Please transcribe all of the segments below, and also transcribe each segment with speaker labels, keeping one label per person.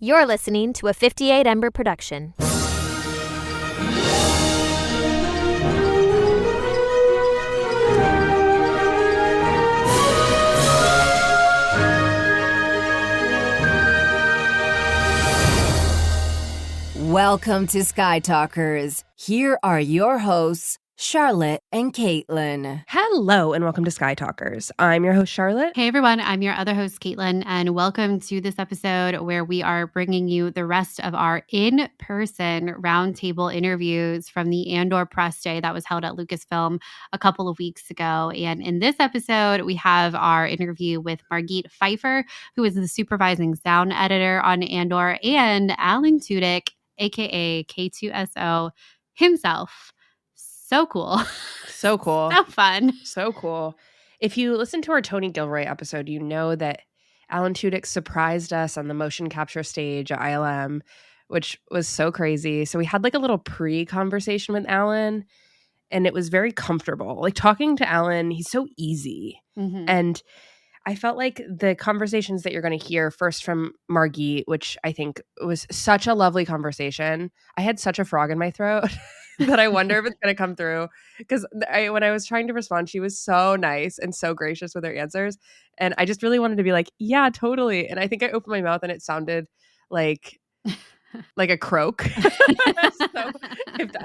Speaker 1: You're listening to a 58 Ember production.
Speaker 2: Welcome to Sky Talkers. Here are your hosts, Charlotte and Caitlin.
Speaker 3: Hello, and welcome to Sky Talkers. I'm your host, Charlotte.
Speaker 4: Hey, everyone. I'm your other host, Caitlin, and welcome to this episode where we are bringing you the rest of our in-person roundtable interviews from the Andor press day that was held at Lucasfilm a couple of weeks ago. And in this episode, we have our interview with Margit Pfeiffer, who is the supervising sound editor on Andor, and Alan Tudyk, aka K2SO himself. So cool.
Speaker 3: So cool.
Speaker 4: So fun.
Speaker 3: So cool. If you listen to our Tony Gilroy episode, you know that Alan Tudyk surprised us on the motion capture stage at ILM, which was so crazy. So we had like a little pre-conversation with Alan, and it was very comfortable. Like talking to Alan, he's so easy.
Speaker 4: Mm-hmm.
Speaker 3: And I felt like the conversations that you're going to hear first from Margit, which I think was such a lovely conversation. I had such a frog in my throat that I wonder if it's going to come through. Because when I was trying to respond, she was so nice and so gracious with her answers. And I just really wanted to be like, yeah, totally. And I think I opened my mouth and it sounded like a croak. So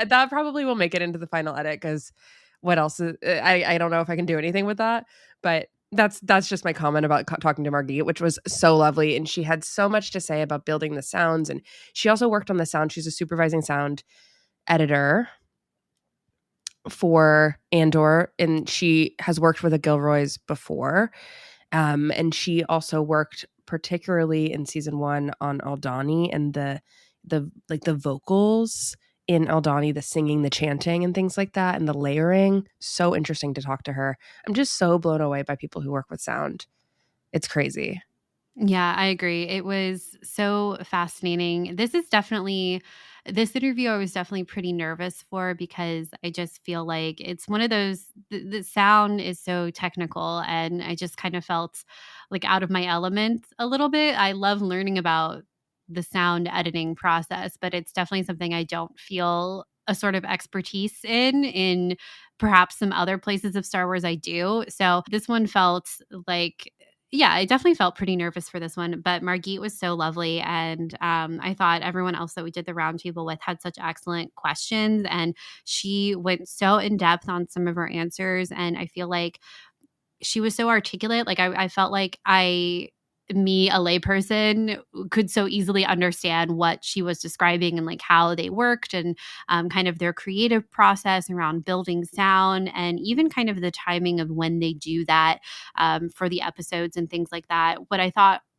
Speaker 3: that probably will make it into the final edit, because what else? I don't know if I can do anything with that. But that's just my comment about talking to Margit, which was so lovely. And she had so much to say about building the sounds. And she also worked on the sound. She's a supervising sound editor for Andor, and she has worked with the Gilroys before. And she also worked particularly in season 1 on Aldhani and the vocals in Aldhani, the singing, the chanting and things like that, and the layering. So interesting to talk to her. I'm just so blown away by people who work with sound. It's crazy.
Speaker 4: Yeah, I agree. It was so fascinating. This interview I was definitely pretty nervous for, because I just feel like it's one of those, the sound is so technical, and I just kind of felt like out of my element a little bit. I love learning about the sound editing process, but it's definitely something I don't feel a sort of expertise in perhaps some other places of Star Wars I do. So this one felt like, yeah, I definitely felt pretty nervous for this one, but Margit was so lovely. And I thought everyone else that we did the roundtable with had such excellent questions, and she went so in depth on some of her answers. And I feel like she was so articulate. Like I felt like me, a layperson, could so easily understand what she was describing and like how they worked, and kind of their creative process around building sound, and even kind of the timing of when they do that for the episodes and things like that.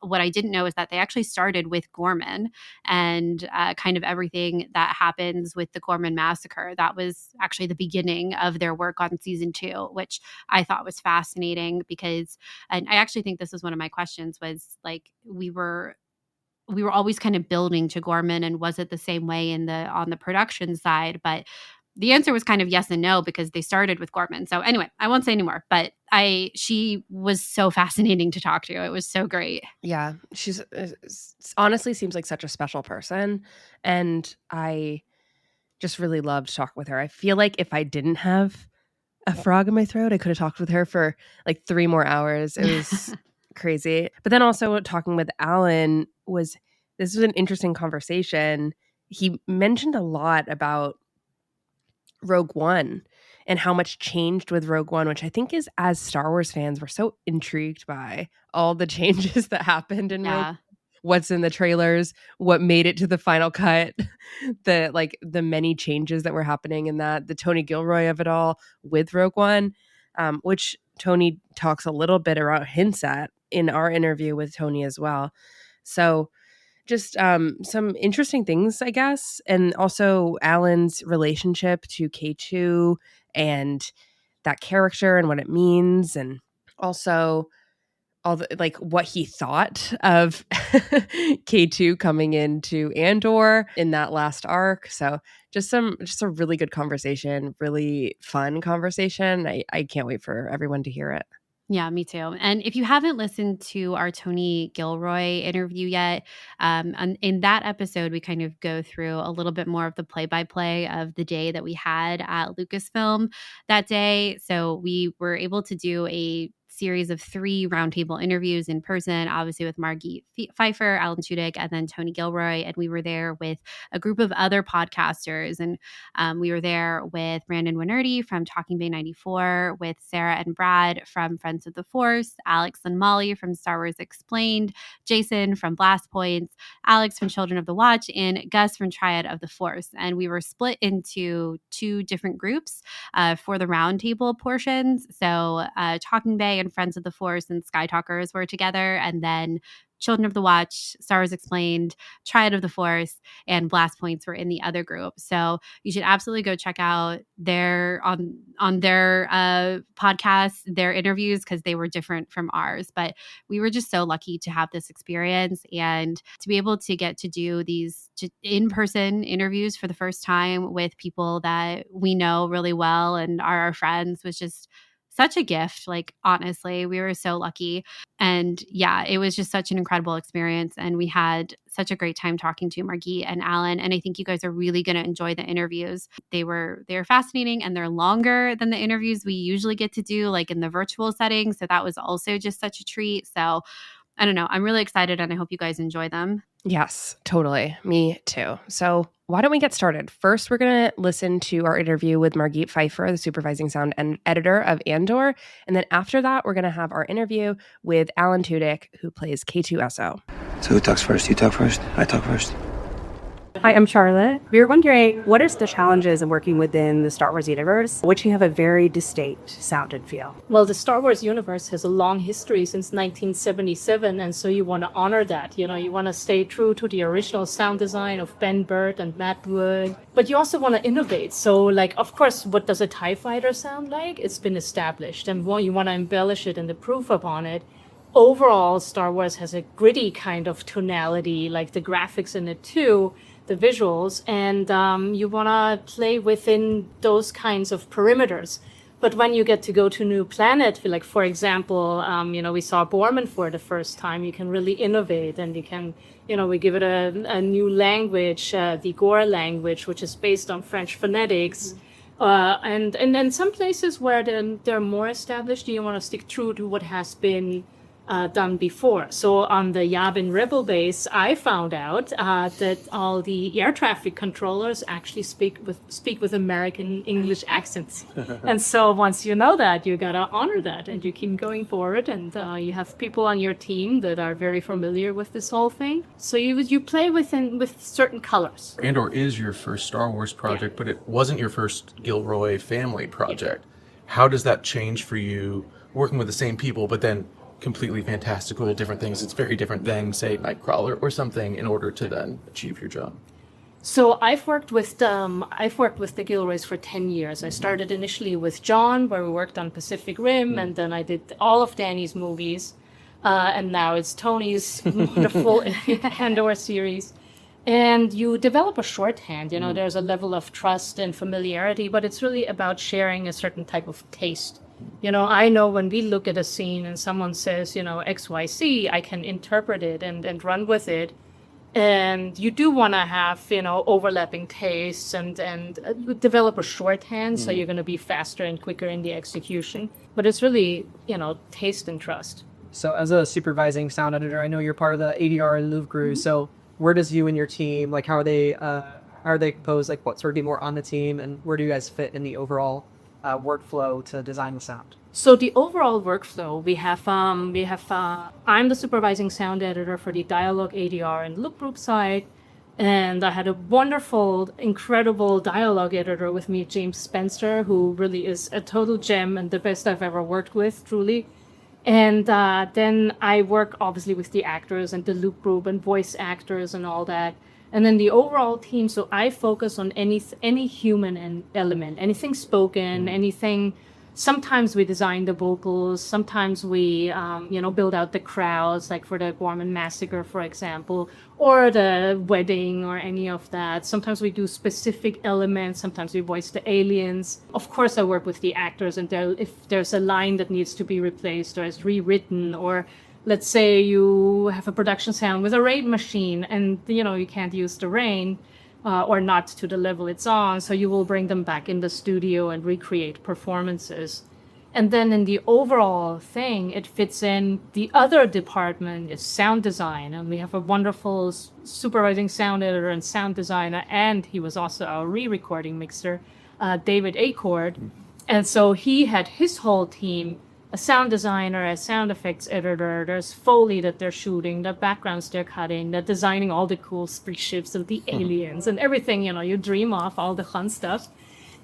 Speaker 4: What I didn't know is that they actually started with Ghorman, and kind of everything that happens with the Ghorman massacre. That was actually the beginning of their work on season 2, which I thought was fascinating, because, and I actually think this was one of my questions, was like, we were always kind of building to Ghorman, and was it the same way on the production side? But the answer was kind of yes and no, because they started with Ghorman. So anyway, I won't say anymore, but she was so fascinating to talk to. It was so great.
Speaker 3: Yeah, she's honestly seems like such a special person, and I just really loved talking with her. I feel like if I didn't have a frog in my throat, I could have talked with her for like 3 more hours. It was crazy. But then also talking with Alan was an interesting conversation. He mentioned a lot about Rogue One and how much changed with Rogue One, which I think is, as Star Wars fans, we're so intrigued by all the changes that happened in Rogue One. What's in the trailers, what made it to the final cut, the many changes that were happening in that, the Tony Gilroy of it all with Rogue One, which Tony talks a little bit about, hints at in our interview with Tony as well. So just some interesting things, I guess. And also Alan's relationship to K2 and that character and what it means. And also all the, like, what he thought of K2 coming into Andor in that last arc. So just a really good conversation, really fun conversation. I can't wait for everyone to hear it.
Speaker 4: Yeah, me too. And if you haven't listened to our Tony Gilroy interview yet, in that episode, we kind of go through a little bit more of the play-by-play of the day that we had at Lucasfilm that day. So we were able to do a series of 3 roundtable interviews in person, obviously with Margit Pfeiffer, Alan Tudyk, and then Tony Gilroy. And we were there with a group of other podcasters. And we were there with Brandon Winerty from Talking Bay 94, with Sarah and Brad from Friends of the Force, Alex and Molly from Star Wars Explained, Jason from Blast Points, Alex from Children of the Watch, and Gus from Triad of the Force. And we were split into 2 different groups for the roundtable portions. So Talking Bay and Friends of the Force and Sky Talkers were together, and then Children of the Watch, Star Wars Explained, Triad of the Force, and Blast Points were in the other group. So you should absolutely go check out their on their podcasts, their interviews, because they were different from ours. But we were just so lucky to have this experience and to be able to get to do these in-person interviews for the first time with people that we know really well and are our friends was just such a gift. Like, honestly, we were so lucky. And yeah, it was just such an incredible experience. And we had such a great time talking to Margit and Alan. And I think you guys are really going to enjoy the interviews. They're fascinating, and they're longer than the interviews we usually get to do, like in the virtual setting. So that was also just such a treat. So I don't know. I'm really excited, and I hope you guys enjoy them.
Speaker 3: Yes, totally. Me too. So why don't we get started? First, we're going to listen to our interview with Margit Pfeiffer, the supervising sound editor of Andor. And then after that, we're going to have our interview with Alan Tudyk, who plays K2SO.
Speaker 5: So who talks first? You talk first? I talk first.
Speaker 6: Hi, I'm Charlotte. We were wondering, what is the challenges of working within the Star Wars universe, which you have a very distinct sound and feel?
Speaker 7: Well, the Star Wars universe has a long history since 1977, and so you want to honor that. You know, you want to stay true to the original sound design of Ben Burtt and Matt Wood, but you also want to innovate. So, like, of course, what does a TIE fighter sound like? It's been established, and you want to embellish it and improve upon it. Overall, Star Wars has a gritty kind of tonality, like the graphics in it too, the visuals, and you want to play within those kinds of perimeters. But when you get to go to a new planet, like, for example, we saw Ghorman for the first time, you can really innovate, and you can, we give it a new language, the Ghor language, which is based on French phonetics. And then some places where they're more established, you want to stick true to what has been done before. So on the Yavin Rebel base, I found out that all the air traffic controllers actually speak with American English accents. And so once you know that, you gotta honor that, and you keep going forward. And you have people on your team that are very familiar with this whole thing. So you play with certain colors.
Speaker 8: Andor is your first Star Wars project, but it wasn't your first Gilroy family project. How does that change for you, working with the same people, but then completely fantastical, different things? It's very different than, say, Nightcrawler or something, in order to then achieve your job.
Speaker 7: So I've worked with the Gilroys for 10 years. I started initially with John, where we worked on Pacific Rim, and then I did all of Danny's movies, and now it's Tony's wonderful Andor series. And you develop a shorthand. There's a level of trust and familiarity, but it's really about sharing a certain type of taste. I know when we look at a scene and someone says, XYZ, I can interpret it and run with it. And you do want to have, overlapping tastes and develop a shorthand, so you're going to be faster and quicker in the execution. But it's really, taste and trust.
Speaker 9: So as a supervising sound editor, I know you're part of the ADR and Louvre crew. So where does you and your team, like, how are they composed? Like, what sort of people are on the team, and where do you guys fit in the overall workflow to design the sound?
Speaker 7: So the overall workflow, we have I'm the supervising sound editor for the dialogue, ADR, and loop group side, and I had a wonderful, incredible dialogue editor with me, James Spencer, who really is a total gem and the best I've ever worked with, truly. And then I work obviously with the actors and the loop group and voice actors and all that. And then the overall team, so I focus on any human element, anything spoken, anything sometimes we design the vocals, sometimes we, build out the crowds, like for the Ghorman massacre, for example, or the wedding or any of that. Sometimes we do specific elements, sometimes we voice the aliens. Of course, I work with the actors, and if there's a line that needs to be replaced or is rewritten, or let's say you have a production sound with a rain machine and, you can't use the rain, or not to the level it's on, so you will bring them back in the studio and recreate performances. And then in the overall thing, it fits in. The other department is sound design, and we have a wonderful supervising sound editor and sound designer, and he was also our re-recording mixer, David Acord. And so he had his whole team, a sound designer, a sound effects editor, there's Foley that they're shooting, the backgrounds they're cutting, they're designing all the cool spaceships and the aliens and everything, you dream of, all the fun stuff.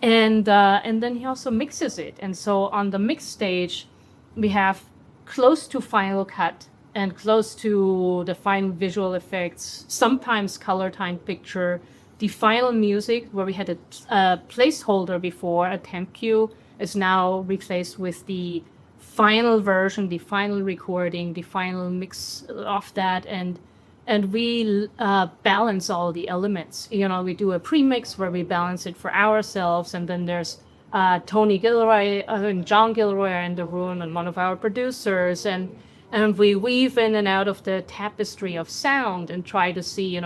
Speaker 7: And then he also mixes it. And so on the mix stage, we have close to final cut and close to the final visual effects, sometimes color time picture, the final music, where we had a placeholder before, a temp cue, is now replaced with the final version, the final recording, the final mix of that, and we balance all the elements. We do a pre-mix where we balance it for ourselves, and then there's Tony Gilroy and John Gilroy are in the room, and one of our producers, and we weave in and out of the tapestry of sound and try to see,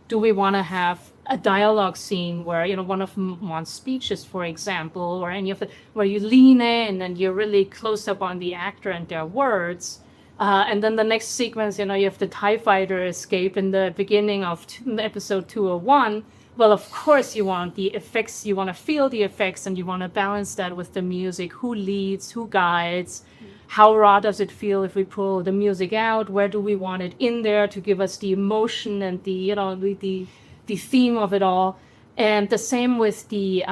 Speaker 7: do we want to have a dialogue scene where, one of them wants speeches, for example, or any of the, where you lean in and you're really close up on the actor and their words. And then the next sequence, you have the TIE fighter escape in the beginning of episode 201. Well, of course, you want the effects, you want to feel the effects, and you want to balance that with the music. Who leads, who guides, how raw does it feel if we pull the music out? Where do we want it in there to give us the emotion and the theme of it all? And the same with the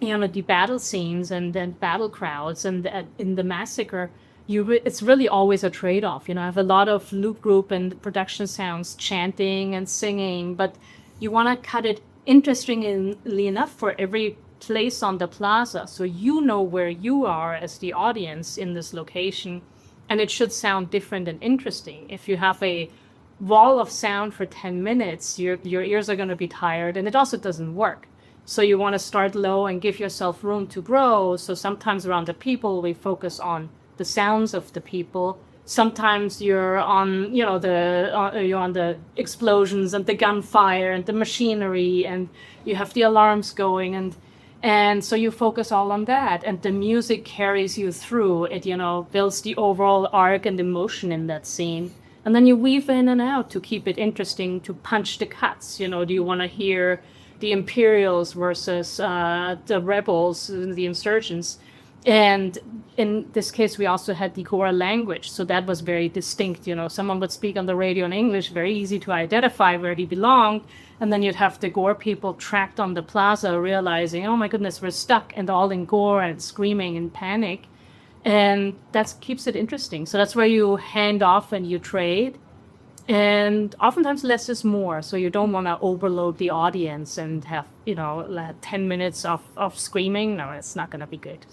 Speaker 7: the battle scenes and then battle crowds, and in the massacre, it's really always a trade-off. I have a lot of loop group and production sounds chanting and singing, but you want to cut it interestingly enough for every place on the plaza, so where you are as the audience in this location, and it should sound different and interesting. If you have a wall of sound for 10 minutes, your ears are going to be tired, and it also doesn't work. So you want to start low and give yourself room to grow. So sometimes around the people, we focus on the sounds of the people. Sometimes you're on, you're on the explosions and the gunfire and the machinery, and you have the alarms going, and so you focus all on that, and the music carries you through. It, builds the overall arc and emotion in that scene. And then you weave in and out to keep it interesting, to punch the cuts. Do you want to hear the Imperials versus the rebels, the insurgents? And in this case, we also had the Ghor language, so that was very distinct. Someone would speak on the radio in English, very easy to identify where he belonged, and then you'd have the Ghor people trapped on the plaza, realizing, oh my goodness, we're stuck, and all in Ghor and screaming in panic, and that keeps it interesting. So that's where you hand off and you trade, and oftentimes less is more. So you don't want to overload the audience and have 10 minutes of screaming. No, it's not going to be good.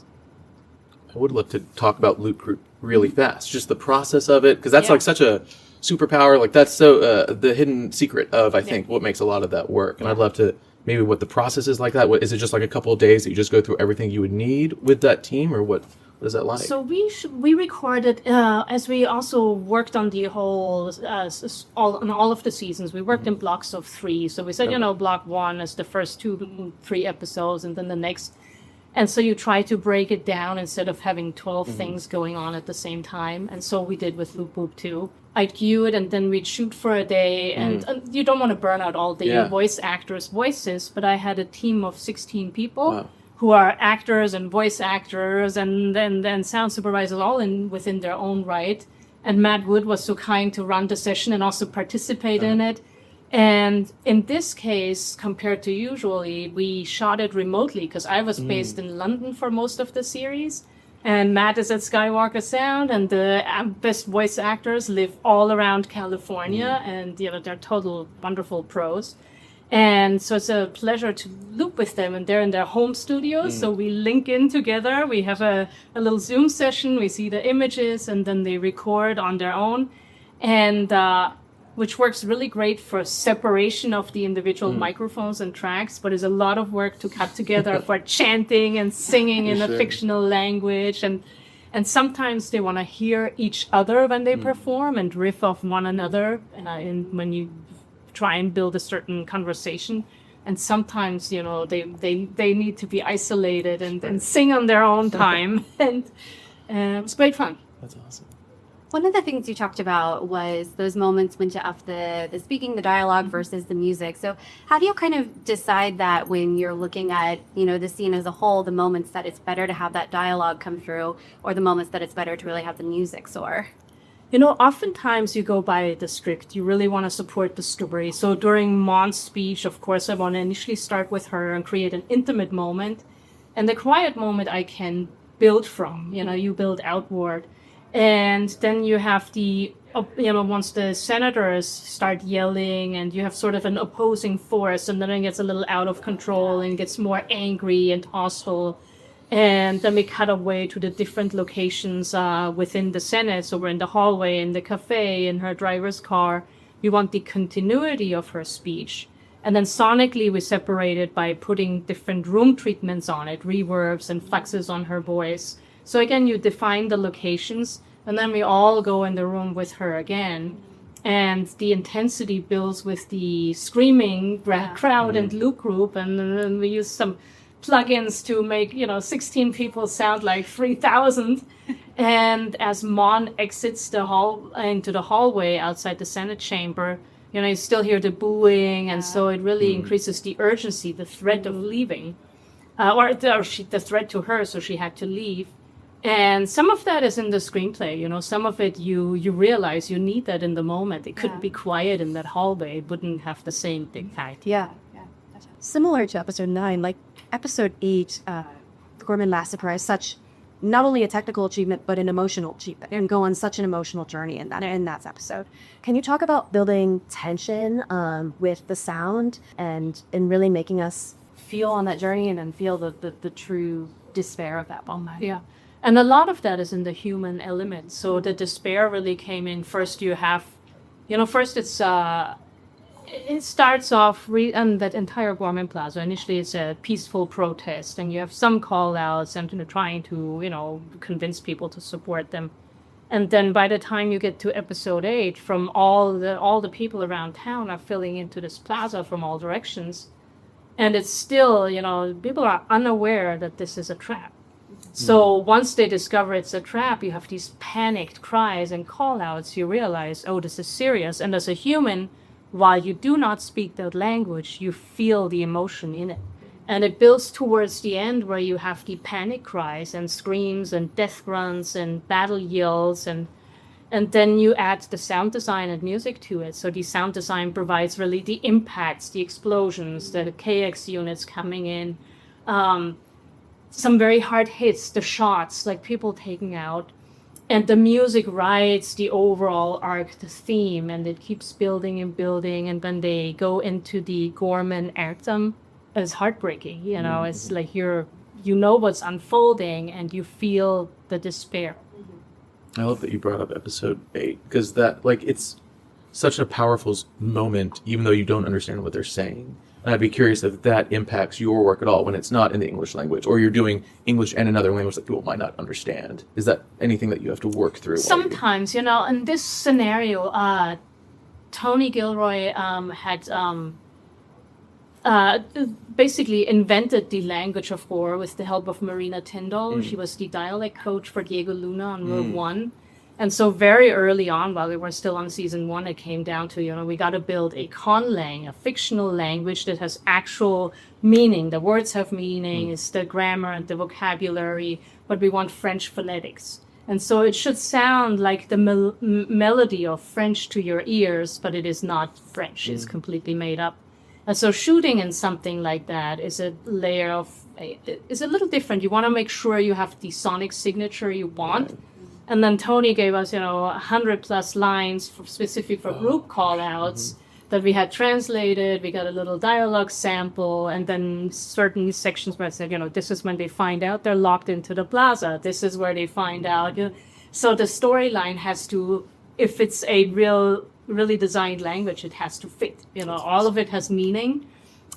Speaker 8: I would love to talk about Loop Group really fast, just the process of it, because that's like such a superpower. Like that's so the hidden secret of, I think, what makes a lot of that work. And I'd love to maybe what the process is like that. What is it, just like a couple of days that you just go through everything you would need with that team, or what is that like?
Speaker 7: So we recorded as we also worked on the whole on all of the seasons. We worked in blocks of 3. So we said block 1 is the first 2-3 episodes, and then the next. And so you try to break it down instead of having 12 things going on at the same time. And so we did with Loop Boop too. I'd cue it, and then we'd shoot for a day. And you don't want to burn out all the voice actors' voices, but I had a team of 16 people who are actors and voice actors and then sound supervisors, all within their own right. And Matt Wood was so kind to run the session and also participate in it. And in this case, compared to usually, we shot it remotely because I was based in London for most of the series. And Matt is at Skywalker Sound, and the best voice actors live all around California, and they're total wonderful pros. And so it's a pleasure to loop with them, and they're in their home studios. So we link in together. We have a little Zoom session. We see the images, and then they record on their own, and which works really great for separation of the individual microphones and tracks, but is a lot of work to cut together for chanting and singing in a fictional language. And sometimes they want to hear each other when they perform and riff off one another, and when you try and build a certain conversation. And sometimes, they need to be isolated and sing on their own time. And it's great fun.
Speaker 8: That's awesome.
Speaker 10: One of the things you talked about was those moments when you have the speaking, the dialogue versus the music. So how do you kind of decide that when you're looking at, the scene as a whole, the moments that it's better to have that dialogue come through, or the moments that it's better to really have the music soar?
Speaker 7: Oftentimes you go by the script. You really want to support the story. So during Mon's speech, of course, I want to initially start with her and create an intimate moment. And the quiet moment I can build from. You build outward. And then you have once the senators start yelling and you have sort of an opposing force, and then it gets a little out of control and gets more angry and hostile. And then we cut away to the different locations within the Senate. So we're in the hallway, in the cafe, in her driver's car. We want the continuity of her speech. And then sonically we separate it by putting different room treatments on it, reverbs and fluxes on her voice. So again, you define the locations, and then we all go in the room with her again. And the intensity builds with the screaming crowd and loop group. And then we use some plugins to make, 16 people sound like 3,000. And as Mon exits into the hallway outside the Senate chamber, you still hear the booing. And so it really increases the urgency, the threat of leaving. The threat to her, so she had to leave. And some of that is in the screenplay, some of it you realize you need that in the moment. It couldn't be quiet in that hallway. It wouldn't have the same impact.
Speaker 6: Yeah. Similar to episode 9, like episode 8, Ghorman Last Surprise, such not only a technical achievement, but an emotional achievement, and go on such an emotional journey in that episode. Can you talk about building tension with the sound and really making us feel on that journey and then feel the true despair of that moment?
Speaker 7: Yeah. And a lot of that is in the human element. So the despair really came in. First you have, first it starts off, and that entire Ghorman Plaza, initially it's a peaceful protest, and you have some call outs and trying to, convince people to support them. And then by the time you get to episode 8, from all the people around town are filling into this plaza from all directions. And it's still, people are unaware that this is a trap. So once they discover it's a trap, you have these panicked cries and call-outs. You realize, oh, this is serious. And as a human, while you do not speak that language, you feel the emotion in it. And it builds towards the end where you have the panic cries and screams and death grunts and battle yells. And then you add the sound design and music to it. So the sound design provides really the impacts, the explosions, the KX units coming in. Some very hard hits, the shots, like people taking out. And the music rides the overall arc, the theme, and it keeps building and building. And when they go into the Ghorman anthem, it's heartbreaking. It's like you know what's unfolding and you feel the despair.
Speaker 8: I love that you brought up episode 8, because it's such a powerful moment, even though you don't understand what they're saying. And I'd be curious if that impacts your work at all when it's not in the English language, or you're doing English and another language that people might not understand. Is that anything that you have to work through?
Speaker 7: Sometimes, in this scenario, Tony Gilroy had basically invented the language of Ghor with the help of Marina Tyndall. She was the dialect coach for Diego Luna on Rogue One. And so very early on, while we were still on season 1, it came down to, we got to build a conlang, a fictional language that has actual meaning. The words have meaning, it's the grammar and the vocabulary, but we want French phonetics. And so it should sound like the melody of French to your ears, but it is not French. It's completely made up. And so shooting in something like that is a layer of, is a little different. You want to make sure you have the sonic signature you want. And then Tony gave us, 100+ lines specific for group call-outs that we had translated. We got a little dialogue sample, and then certain sections where it said, this is when they find out they're locked into the plaza. This is where they find out. So the storyline has to, if it's a really designed language, it has to fit. All of it has meaning.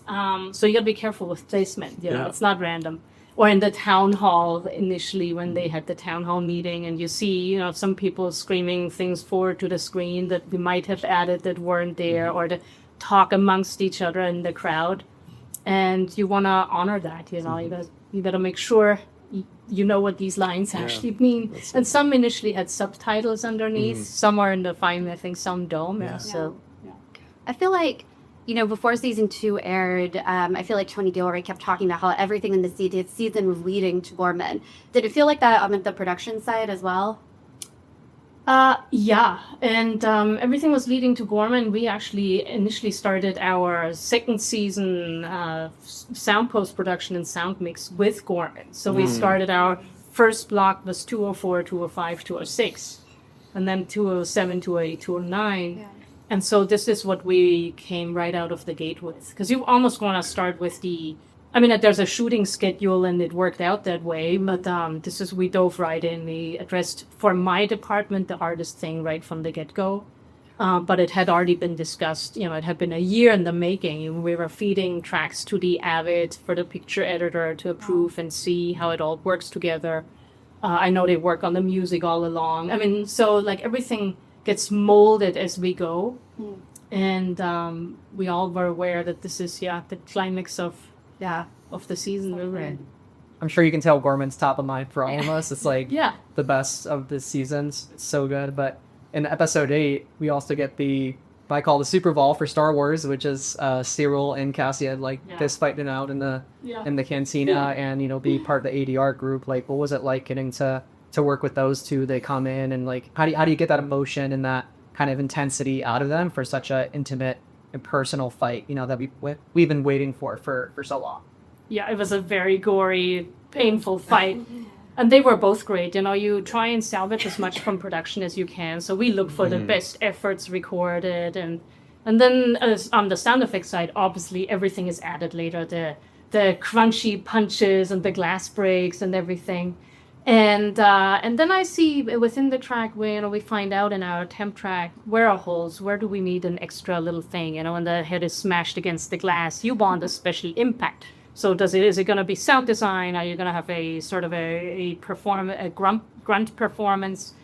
Speaker 7: So you got to be careful with placement. It's not random. Or in the town hall initially, when they had the town hall meeting, and you see, some people screaming things forward to the screen that we might have added that weren't there, or to talk amongst each other in the crowd, and you want to honor that. You got to make sure you know what these lines actually mean. And some initially had subtitles underneath. Some are in the fine. I think some don't. So
Speaker 10: I feel like, before season 2 aired, I feel like Tony Gilroy kept talking about how everything in the season was leading to Ghorman. Did it feel like that on the production side as well?
Speaker 7: Yeah, and everything was leading to Ghorman. We actually initially started our second season sound post-production and sound mix with Ghorman. So we started, our first block was 204, 205, 206, and then 207, 208, 209. Yeah. And so this is what we came right out of the gate with. Because you almost want to start with there's a shooting schedule and it worked out that way. But we dove right in. We addressed, for my department, the artist thing right from the get-go. But it had already been discussed. It had been a year in the making. We were feeding tracks to the Avid for the picture editor to approve and see how it all works together. I know they work on the music all along. So everything gets molded as we go, and we all were aware that this is the climax of the season we're in.
Speaker 9: I'm sure you can tell Ghorman's top of mind for all of us. It's the best of the seasons. It's so good. But in episode 8, we also get I call the Super Bowl for Star Wars, which is Cyril and Cassian fist fighting out in the cantina, and be part of the ADR group. What was it like getting to work with those two? They come in, and how do you get that emotion and that kind of intensity out of them for such a intimate and personal fight, that we've been waiting for so long?
Speaker 7: Yeah, it was a very gory, painful fight. And they were both great. You try and salvage as much from production as you can. So we look for the best efforts recorded, and then on the sound effects side, obviously everything is added later. The crunchy punches and the glass breaks and everything. And then I see within the track where we find out in our temp track, where are holes, where do we need an extra little thing, when the head is smashed against the glass, you want a special impact. So is it going to be sound design? Are you going to have a sort of a grunt performance?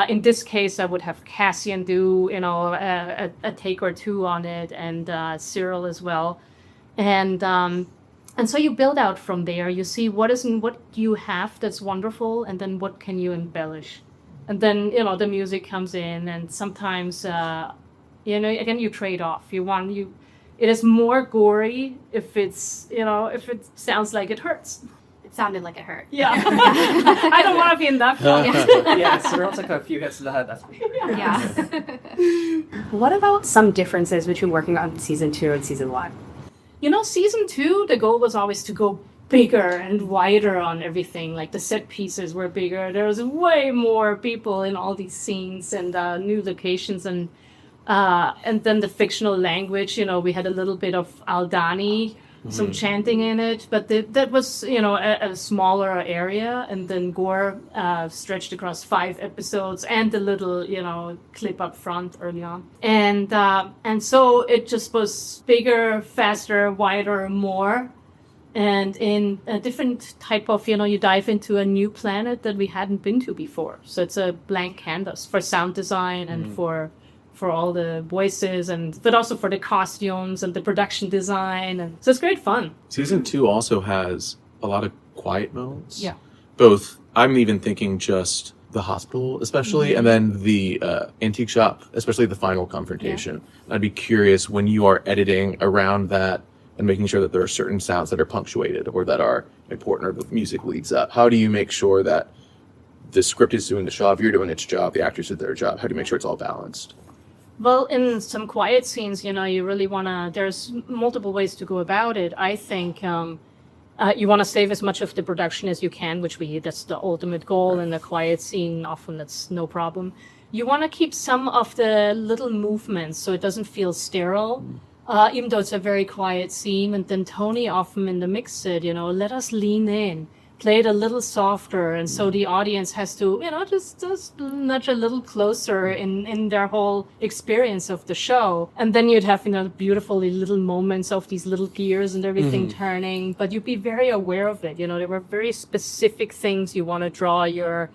Speaker 7: In this case, I would have Cassian do a take or two on it, and Cyril as well, and so you build out from there. You see what you have that's wonderful, and then what can you embellish, and then the music comes in, and sometimes again you trade off. It is more gory if it sounds like it hurts.
Speaker 10: It sounded like it hurt.
Speaker 7: Yeah. I don't want to be in that film.
Speaker 9: Yeah, Cyril took a few hits to the head. That's me.
Speaker 10: Yeah.
Speaker 6: What about some differences between working on season 2 and season 1?
Speaker 7: Season 2, the goal was always to go bigger and wider on everything. The set pieces were bigger. There was way more people in all these scenes and new locations, and then the fictional language. We had a little bit of Aldani, some chanting in it, but that was a smaller area. And then Gore stretched across 5 episodes and the little clip up front early on, and so it just was bigger, faster, wider, more, and in a different type of you dive into a new planet that we hadn't been to before. So it's a blank canvas for sound design and for all the voices, but also for the costumes and the production design. And so it's great fun.
Speaker 8: Season 2 also has a lot of quiet moments.
Speaker 7: Yeah.
Speaker 8: Both, I'm even thinking just the hospital, especially, and then the antique shop, especially the final confrontation. Yeah. I'd be curious, when you are editing around that and making sure that there are certain sounds that are punctuated or that are important or the music leads up, how do you make sure that the script is doing the job, you're doing its job, the actors did their job? How do you make sure it's all balanced?
Speaker 7: Well, in some quiet scenes, you really want to, there's multiple ways to go about it. I think you want to save as much of the production as you can, that's the ultimate goal. In a quiet scene, often that's no problem. you want to keep some of the little movements so it doesn't feel sterile, even though it's a very quiet scene. And then Tony often in the mix said, let us lean in, play it a little softer. And so the audience has to, just nudge a little closer in their whole experience of the show. And then you'd have, beautiful little moments of these little gears and everything turning, but you'd be very aware of it. There were very specific things you want to draw your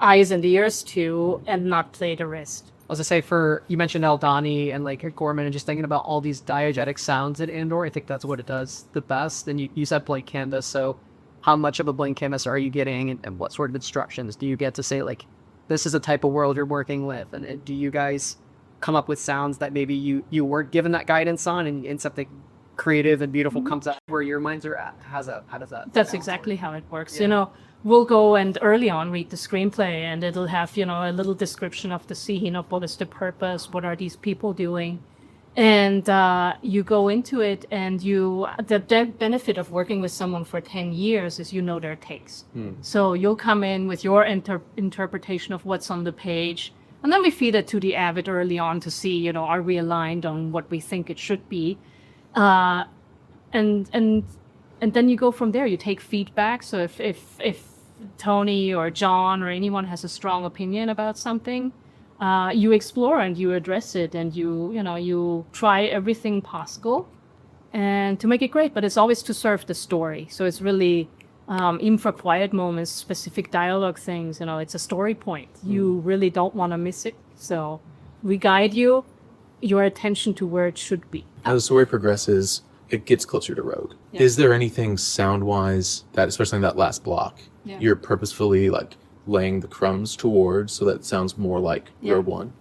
Speaker 7: eyes and ears to and not play the rest.
Speaker 9: I was to say, you mentioned Eldani and like Ghorman, and just thinking about all these diegetic sounds in Andor, I think that's what it does the best. And you said blank canvas, so how much of a blank canvas are you getting, and what sort of instructions do you get to say, like, this is the type of world you're working with? And do you guys come up with sounds that maybe you weren't given that guidance on, and something creative and beautiful comes out where your minds are at? How does that?
Speaker 7: That's exactly how it works. Yeah. We'll go and early on read the screenplay, and it'll have, a little description of the scene, of what is the purpose, what are these people doing. And you go into it, and the benefit of working with someone for 10 years is their takes. So you'll come in with your interpretation of what's on the page, and then we feed it to the avid early on to see, are we aligned on what we think it should be. And then you go from there. You take feedback. So if Tony or John or anyone has a strong opinion about something, you explore and you address it, and you try everything possible and to make it great. But it's always to serve the story. So it's really, even for quiet moments, specific dialogue things, it's a story point. You really don't want to miss it. So we guide your attention to where it should be.
Speaker 8: As the story progresses, it gets closer to Rogue. Yeah. Is there anything sound-wise that, especially in that last block, you're purposefully like laying the crumbs towards so that it sounds more like Rogue One?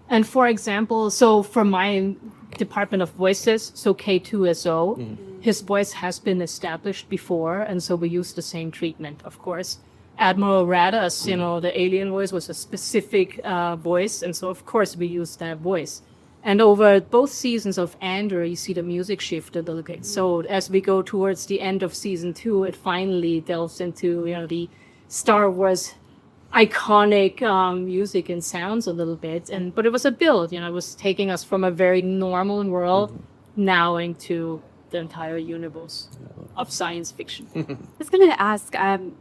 Speaker 7: And for example, so from my department of voices, so K2SO, his voice has been established before, and so we use the same treatment, of course. Admiral Radas, the alien voice was a specific voice, and so of course we use that voice. And over both seasons of Andor, you see the music shift a little bit. So as we go towards the end of season 2, it finally delves into, the Star Wars iconic music and sounds a little bit. But it was a build, it was taking us from a very normal world now into the entire universe of science fiction.
Speaker 10: I was going to ask,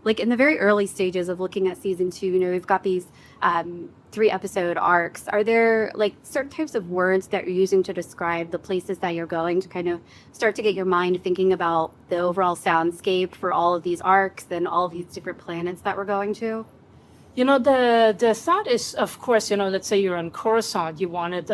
Speaker 10: like in the very early stages of looking at season 2, we've got these 3-episode arcs. Are there like certain types of words that you're using to describe the places that you're going to kind of start to get your mind thinking about the overall soundscape for all of these arcs and all of these different planets that we're going to?
Speaker 7: The thought is, of course, let's say you're on Coruscant, you wanted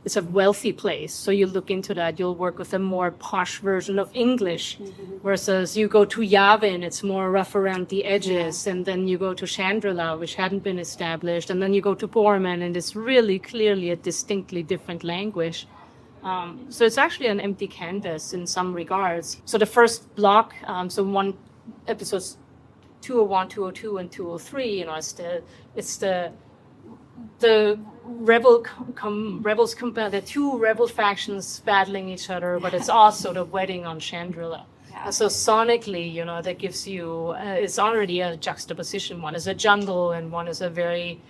Speaker 7: it's a wealthy place. So you look into that, you'll work with a more posh version of English, versus you go to Yavin, it's more rough around the edges. And then you go to Chandrila, which hadn't been established. And then you go to Ghorman, and it's really clearly a distinctly different language. So it's actually an empty canvas in some regards. So the first block, so one episodes 201, 202, and 203, it's the rebels the two rebel factions battling each other, but it's also the wedding on Chandrila. Yeah. So sonically, that gives you it's already a juxtaposition. One is a jungle, and one is a very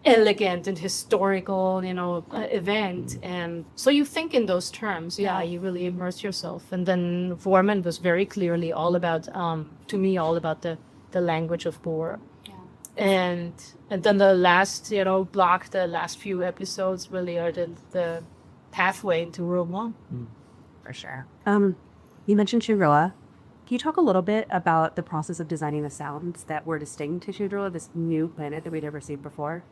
Speaker 7: elegant and historical, event. And so you think in those terms. Yeah, you really immerse yourself. And then Ghorman was very clearly all about, to me, all about the language of Boer. And then the last, block, the last few episodes really are the pathway into Rogue One.
Speaker 6: For sure. You mentioned Chandrila. Can you talk a little bit about the process of designing the sounds that were distinct to Chandrila, this new planet that we'd never seen before?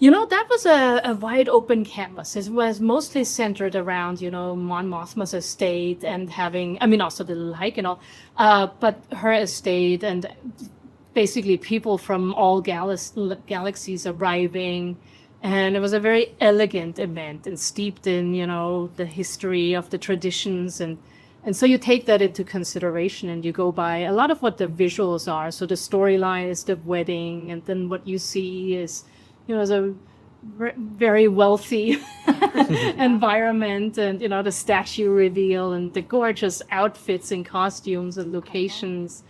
Speaker 7: That was a wide open canvas. It was mostly centered around, Mon Mothma's estate and having, also the little hike and all, but her estate and basically people from all galaxies arriving. And it was a very elegant event and steeped in, the history of the traditions. And so you take that into consideration, and you go by a lot of what the visuals are. So the storyline is the wedding, and then what you see is, is a very wealthy environment, and, the statue reveal and the gorgeous outfits and costumes and locations.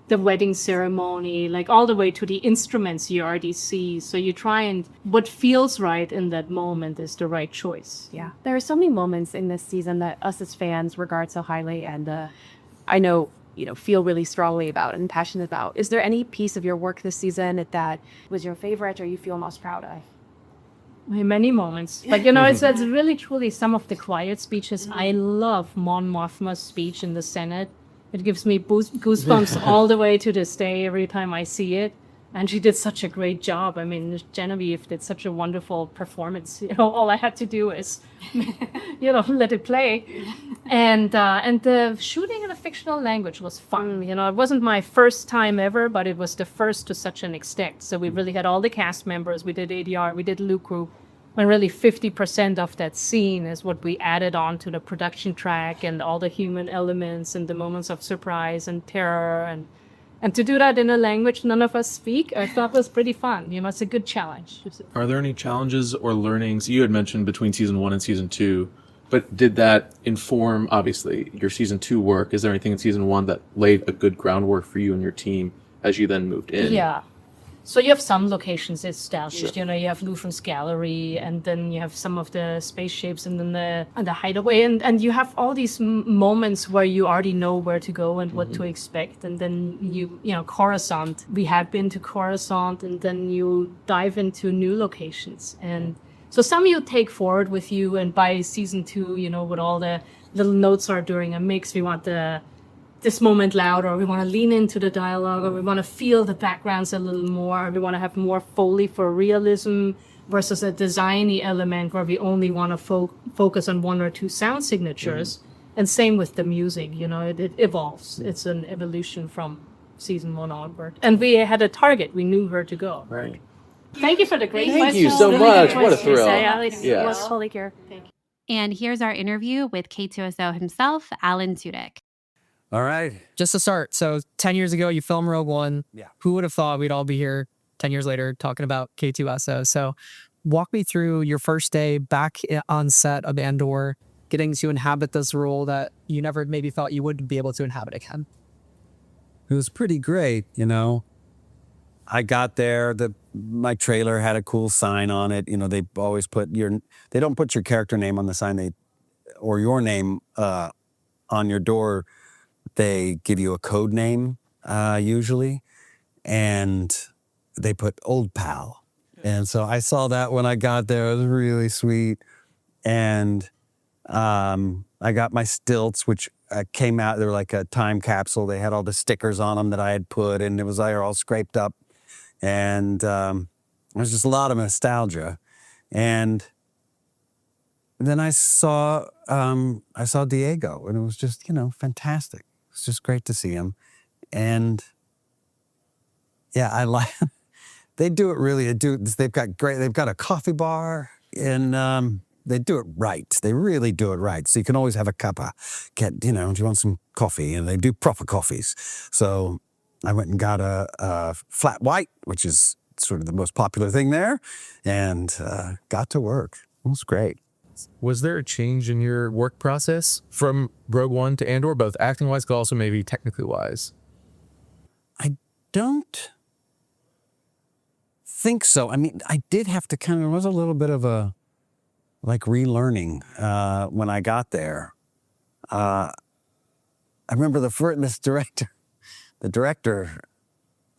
Speaker 7: the wedding ceremony, like all the way to the instruments you already see. So you try and what feels right in that moment is the right choice.
Speaker 6: Yeah. There are so many moments in this season that us as fans regard so highly, and I know, feel really strongly about and passionate about. Is there any piece of your work this season that was your favorite or you feel most proud of?
Speaker 7: Many moments. But, it's really truly some of the quiet speeches. I love Mon Mothma's speech in the Senate. It gives me goosebumps all the way to this day every time I see it. And she did such a great job. I mean, Genevieve did such a wonderful performance. All I had to do is, let it play. And the shooting in a fictional language was fun. It wasn't my first time ever, but it was the first to such an extent. So we really had all the cast members. We did ADR, we did Luke Group. When really 50% of that scene is what we added on to the production track and all the human elements and the moments of surprise and terror. And to do that in a language none of us speak, I thought was pretty fun. It's a good challenge.
Speaker 8: Are there any challenges or learnings you had mentioned between season 1 and season 2, but did that inform, obviously, your season 2 work? Is there anything in season 1 that laid a good groundwork for you and your team as you then moved in?
Speaker 7: Yeah. So you have some locations established. Sure. You have Lufen's gallery, and then you have some of the spaceships, and then the hideaway, and you have all these moments where you already know where to go and what to expect, and then Coruscant. We had been to Coruscant, and then you dive into new locations, and so some you take forward with you, and by season 2, what all the little notes are during a mix, we want this moment louder, or we want to lean into the dialogue, or we want to feel the backgrounds a little more, or we want to have more Foley for realism versus a designy element where we only want to focus on 1 or 2 sound signatures. And same with the music, it evolves. It's an evolution from season 1 onward. And we had a target. We knew where to go.
Speaker 8: Right.
Speaker 7: Thank you for the great
Speaker 8: Thank
Speaker 7: questions.
Speaker 8: you so much. What a thrill.
Speaker 6: Yeah. Was totally care.
Speaker 4: And here's our interview with K2SO himself, Alan Tudyk.
Speaker 11: All right.
Speaker 9: Just to start, so 10 years ago, you filmed Rogue One.
Speaker 11: Yeah.
Speaker 9: Who would have thought we'd all be here 10 years later talking about K2SO? So walk me through your first day back on set of Andor, getting to inhabit this role that you never maybe thought you would be able to inhabit again.
Speaker 11: It was pretty great, I got there, my trailer had a cool sign on it. They always they don't put your character name on the sign, or your name on your door. They give you a code name, usually, and they put Old Pal. And so I saw that when I got there. It was really sweet. And I got my stilts, which came out. They were like a time capsule. They had all the stickers on them that I had put, and they were all scraped up. And there was just a lot of nostalgia. And then I saw Diego, and it was just, fantastic. It's just great to see him. And yeah, I like, they do it really, they've got a coffee bar, and they do it right. They really do it right. So you can always have a cuppa. Do you want some coffee? And they do proper coffees. So I went and got a flat white, which is sort of the most popular thing there, and got to work. It was great.
Speaker 8: Was there a change in your work process from Rogue One to Andor, both acting-wise, but also maybe technically-wise?
Speaker 11: I don't think so. I mean, I did have to there was a little bit of a, relearning when I got there. I remember this director,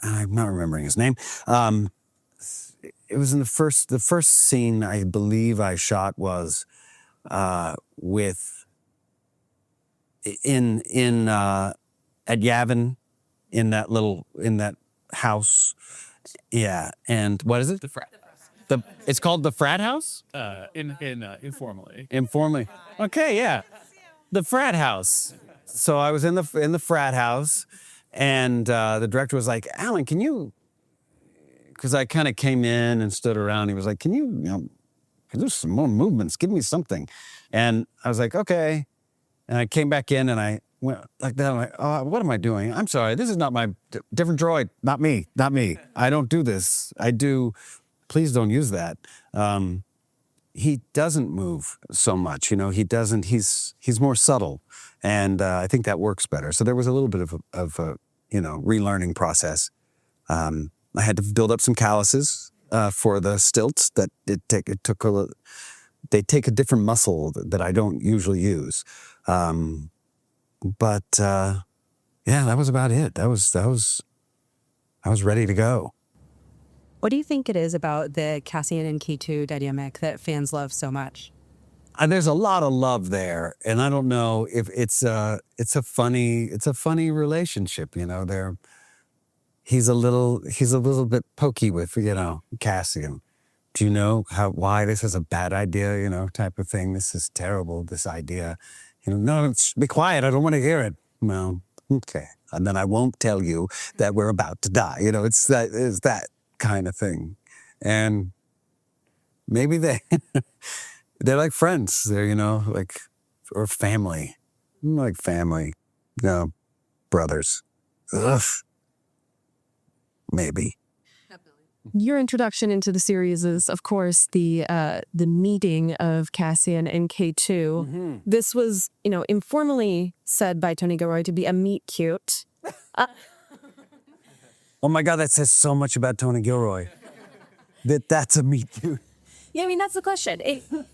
Speaker 11: I'm not remembering his name. It was in the first scene I believe I shot was at Yavin in that house. Yeah, and what is it?
Speaker 12: The frat.
Speaker 11: It's called the frat house?
Speaker 12: Informally.
Speaker 11: Informally. Okay, yeah. The frat house. So I was in the frat house, and the director was like, "Alan, can you?" Because I kind of came in and stood around. He was like, "Can you do some more movements? Give me something." And I was like, "Okay." And I came back in and I went like that. I'm like, "Oh, what am I doing? I'm sorry. This is not my different droid. Not me. I don't do this. Please don't use that." He doesn't move so much. He doesn't. He's more subtle, and I think that works better. So there was a little bit of relearning process. I had to build up some calluses for the stilts that they take a different muscle that I don't usually use. But that was about it. I was ready to go.
Speaker 13: What do you think it is about the Cassian and K2 dynamic that fans love so much?
Speaker 11: There's a lot of love there, and I don't know if it's a funny relationship. He's a little bit pokey with Cassian. Do you know why this is a bad idea? Type of thing. This is terrible. This idea. No, be quiet. I don't want to hear it. Well, okay, and then I won't tell you that we're about to die. It's that kind of thing, and maybe they're like friends. They're, or family. Like family. Brothers. Ugh. Maybe.
Speaker 13: Your introduction into the series is, of course, the meeting of Cassian and K2.
Speaker 11: Mm-hmm.
Speaker 13: This was, informally said by Tony Gilroy to be a meet cute.
Speaker 11: Oh my God, that says so much about Tony Gilroy. That's a meet cute.
Speaker 13: Yeah, that's the question.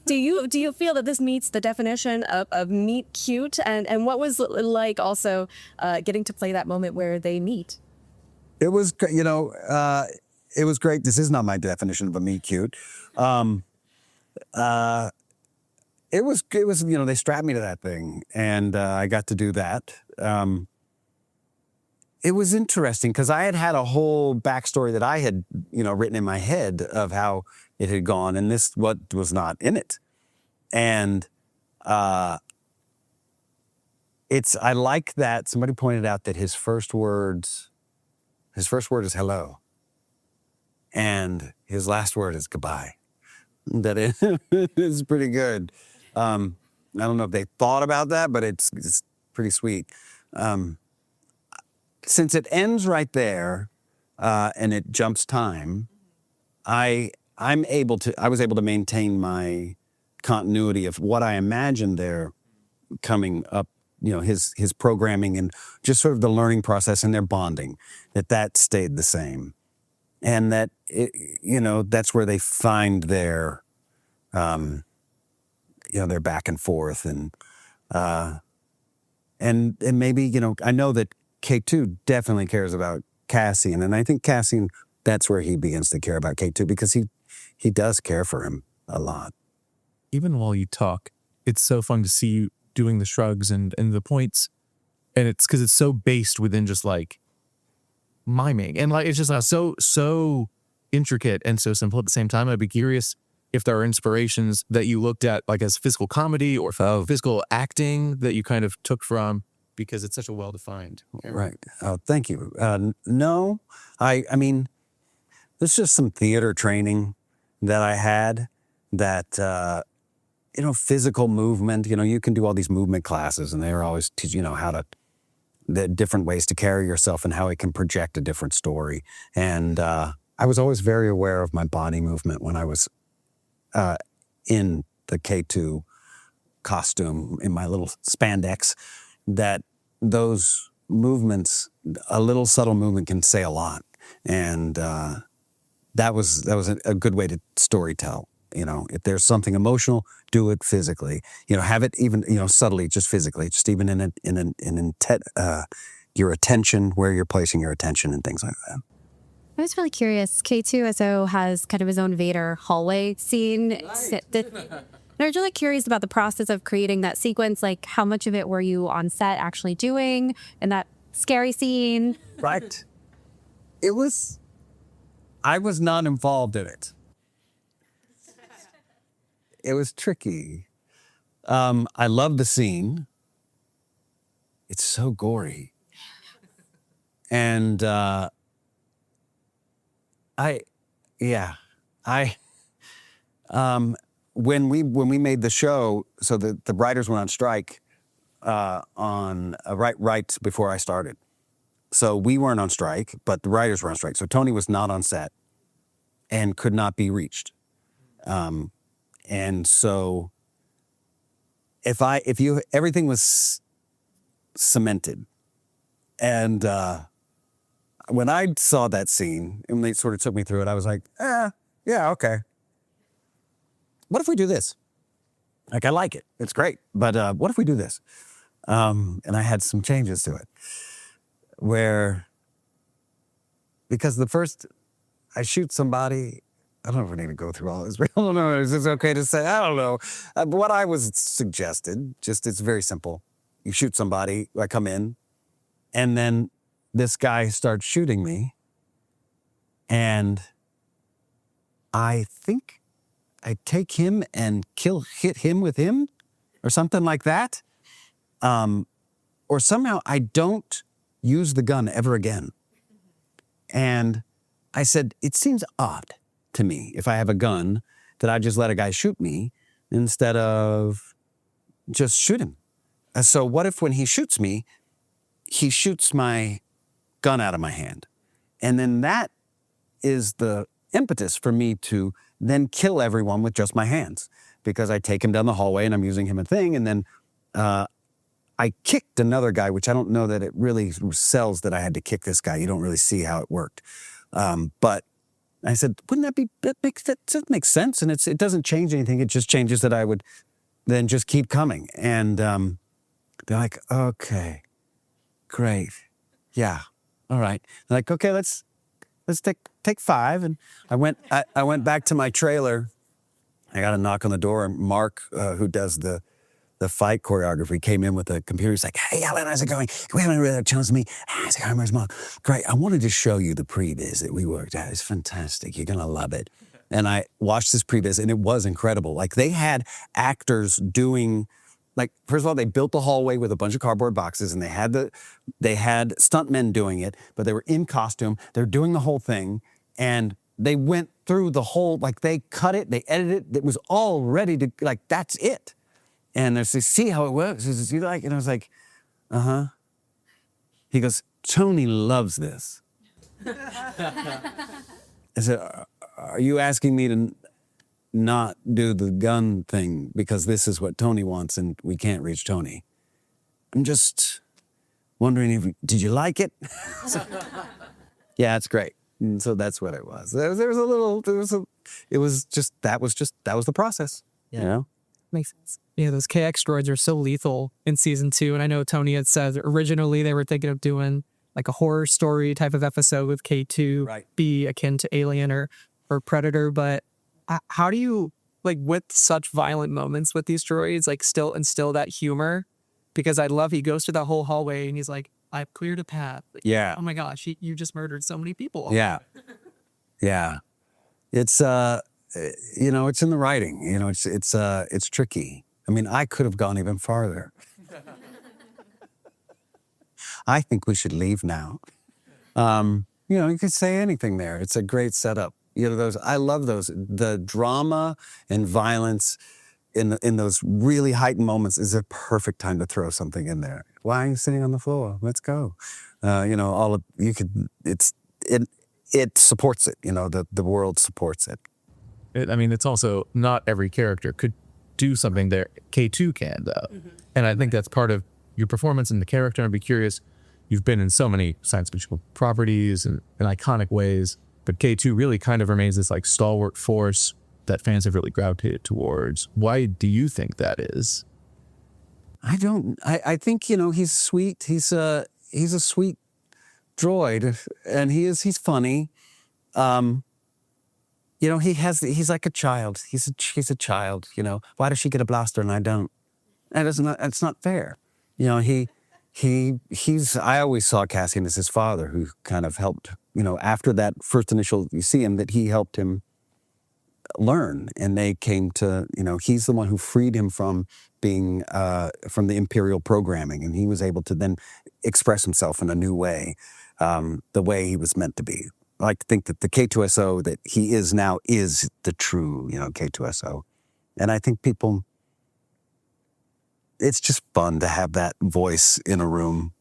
Speaker 13: Do you feel that this meets the definition of meet cute? And what was it like also getting to play that moment where they meet?
Speaker 11: It was, it was great. This is not my definition of a meet cute. It was, they strapped me to that thing, and I got to do that. It was interesting because I had a whole backstory that I had, written in my head of how it had gone, and this was not in it. And I like that somebody pointed out that his first word is hello, and his last word is goodbye. That is pretty good. I don't know if they thought about that, but it's pretty sweet. Since it ends right there, and it jumps time, I was able to maintain my continuity of what I imagined there coming up, his programming and just sort of the learning process and their bonding, that stayed the same. And that, that's where they find their back and forth. And maybe, I know that K2 definitely cares about Cassian. And I think Cassian, that's where he begins to care about K2 because he does care for him a lot.
Speaker 12: Even while you talk, it's so fun to see you doing the shrugs and the points. And it's because it's so based within just like miming. And like, it's just so intricate and so simple at the same time. I'd be curious if there are inspirations that you looked at like as physical comedy or physical acting that you kind of took from, because it's such a well-defined.
Speaker 11: Right. Oh, thank you. No, I mean, there's just some theater training that I had that, physical movement, you can do all these movement classes and they're always teaching, the different ways to carry yourself and how it can project a different story. And I was always very aware of my body movement when I was in the K2 costume, in my little spandex, that those movements, a little subtle movement can say a lot. And that was a good way to storytell. If there's something emotional, do it physically. Have it even, subtly, just physically, just even your attention, where you're placing your attention and things like that.
Speaker 10: I was really curious. K2SO has kind of his own Vader hallway scene. Right. I was really curious about the process of creating that sequence. Like, how much of it were you on set actually doing in that scary scene?
Speaker 11: Right. I was not involved in it. It was tricky. I love the scene. It's so gory. And when we made the show, so the writers went on strike right before I started. So we weren't on strike, but the writers were on strike. So Tony was not on set and could not be reached. And so everything was cemented, and when I saw that scene and they sort of took me through it, I was like, yeah, okay. What if we do this? Like, I like it. It's great. But what if we do this? And I had some changes to it because the first, I shoot somebody, I don't know if we need to go through all this. I don't know. Is this okay to say? I don't know. What I was suggested, it's very simple. You shoot somebody, I come in, and then this guy starts shooting me. And I think I take him and hit him with him or something like that. Or somehow I don't use the gun ever again. And I said, it seems odd to me if I have a gun that I just let a guy shoot me instead of just shoot him. So what if when he shoots me, he shoots my gun out of my hand? And then that is the impetus for me to then kill everyone with just my hands, because I take him down the hallway and I'm using him a thing. And then I kicked another guy, which I don't know that it really sells that I had to kick this guy. You don't really see how it worked. But I said, wouldn't that makes sense? And it doesn't change anything. It just changes that I would then just keep coming. And they're like, okay, great. Yeah. All right. They're like, okay, let's take 5. And I went back to my trailer. I got a knock on the door. Mark, who does the fight choreography, came in with a computer. He's like, hey, Alan, how's it going? We haven't really had a chance to meet. How's it going? Where's Mark? Great. I wanted to show you the previs that we worked at. It's fantastic. You're going to love it. And I watched this previs, and it was incredible. Like, they had actors doing, like, first of all, they built the hallway with a bunch of cardboard boxes, and they had stuntmen doing it, but they were in costume. They're doing the whole thing, and they went through the whole, like, they cut it, they edited it. It was all ready to, like, that's it. And they say, see how it works? Is you like? And I was like, uh-huh. He goes, Tony loves this. I said, are you asking me to not do the gun thing because this is what Tony wants and we can't reach Tony? I'm just wondering did you like it? Yeah, it's great. And so that's what it was. That was the process,
Speaker 9: Yeah.
Speaker 11: you know?
Speaker 9: Makes sense. Yeah, those KX droids are so lethal in season 2. And I know Tony had said originally they were thinking of doing like a horror story type of episode with K2,
Speaker 11: Right.
Speaker 9: be akin to Alien or Predator. But how do you, like, with such violent moments with these droids, like, still instill that humor? Because I love he goes through that whole hallway and he's like, I've cleared a path. Like,
Speaker 11: Yeah.
Speaker 9: oh my gosh, you just murdered so many people.
Speaker 11: Yeah. Yeah. It's, it's in the writing, it's tricky. I mean, I could have gone even farther. I think we should leave now. You could say anything there. It's a great setup. I love those. The drama and violence in those really heightened moments is a perfect time to throw something in there. Why are you sitting on the floor? Let's go. It supports it. The world supports it.
Speaker 12: It's also not every character could do something that K2 can, though. Mm-hmm. And I think that's part of your performance in the character. I'd be curious, you've been in so many science fiction properties and in iconic ways, but K2 really kind of remains this like stalwart force that fans have really gravitated towards. Why do you think that is?
Speaker 11: I think, he's sweet. He's a sweet droid, and he's funny. He's like a child. He's a child, Why does she get a blaster and I don't? That's not fair. I always saw Cassian as his father, who kind of helped, after that first initial, you see him, that he helped him learn. And they came to, he's the one who freed him from being, from the Imperial programming. And he was able to then express himself in a new way, the way he was meant to be. I like to think that the K2SO that he is now is the true, K2SO. And I think it's just fun to have that voice in a room,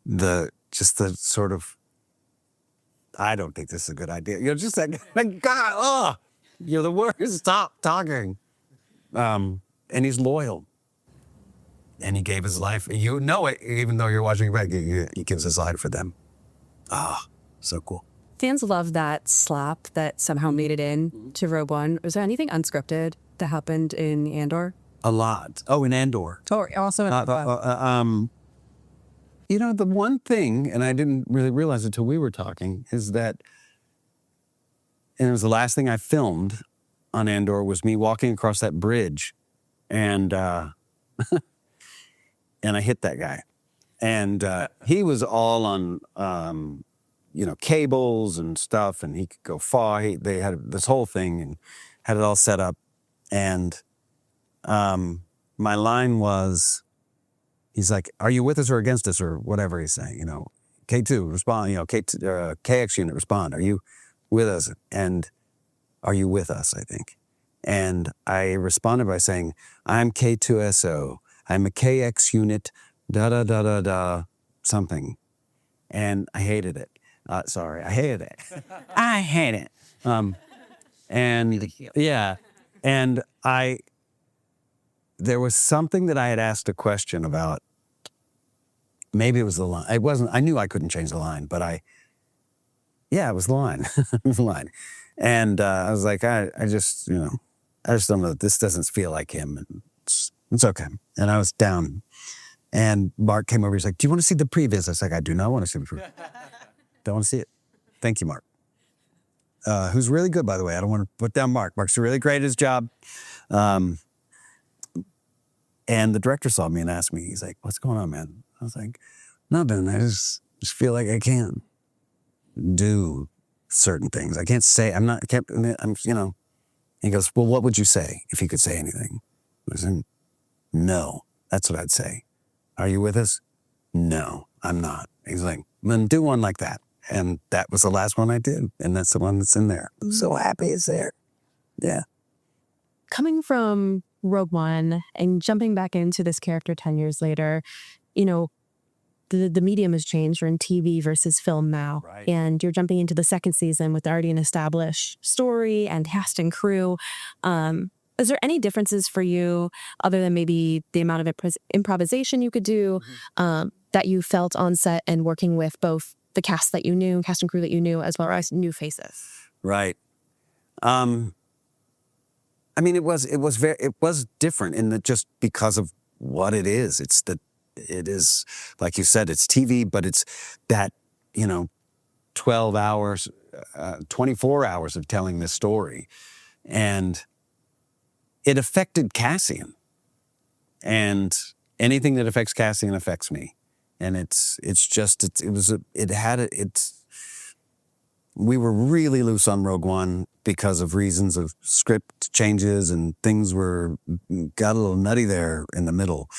Speaker 11: the sort of, I don't think this is a good idea. Just like, God, you're the worst, stop talking. And he's loyal. And he gave his life. You know it, even though you're watching it back, he gives his life for them. Ah, so cool.
Speaker 13: Fans love that slap that somehow made it in to Rogue One. Was there anything unscripted that happened in Andor?
Speaker 11: A lot. Oh, in Andor.
Speaker 13: Oh, also in
Speaker 11: You know, the one thing, and I didn't really realize it until we were talking, is that, and it was the last thing I filmed on Andor, was me walking across that bridge, and and I hit that guy. And he was all on, cables and stuff, and he could go far. They had this whole thing and had it all set up. And my line was, he's like, "Are you with us or against us?" or whatever he's saying, K2, respond, KX unit, respond. Are you with us? And are you with us, I think. And I responded by saying, "I'm K2SO. I'm a KX unit, da-da-da-da-da, something." And I hated it. I hated it. I hate it. And there was something that I had asked a question about. Maybe it was the line. It wasn't, I knew I couldn't change the line, but it was the line. It was the line. And I was like, I just don't know. This doesn't feel like him. And it's okay. And I was down. And Mark came over. He's like, "Do you want to see the previs?" I was like, "I do not want to see the previs. Don't want to see it." Thank you, Mark. Who's really good, by the way. I don't want to put down Mark. Mark's really great at his job. And the director saw me and asked me, he's like, "What's going on, man?" I was like, "Nothing. I just feel like I can't do certain things. I can't say, He goes, "Well, what would you say if you could say anything?" I said, "No." That's what I'd say. "Are you with us?" "No, I'm not." He's like, "Then do one like that." And that was the last one I did. And that's the one that's in there. I'm so happy it's there. Yeah.
Speaker 13: Coming from Rogue One and jumping back into this character 10 years later, the medium has changed. You're in TV versus film now.
Speaker 11: Right.
Speaker 13: And you're jumping into the second season with already an established story and cast and crew. Is there any differences for you other than maybe the amount of improvisation you could do that you felt on set and working with both the cast and crew that you knew, as well as new faces?
Speaker 11: Right. It was different in that just because of what it is. It is, like you said, it's TV, but it's that, 12 hours, 24 hours of telling this story. And it affected Cassian. And anything that affects Cassian affects me. And we were really loose on Rogue One because of reasons of script changes, and things got a little nutty there in the middle.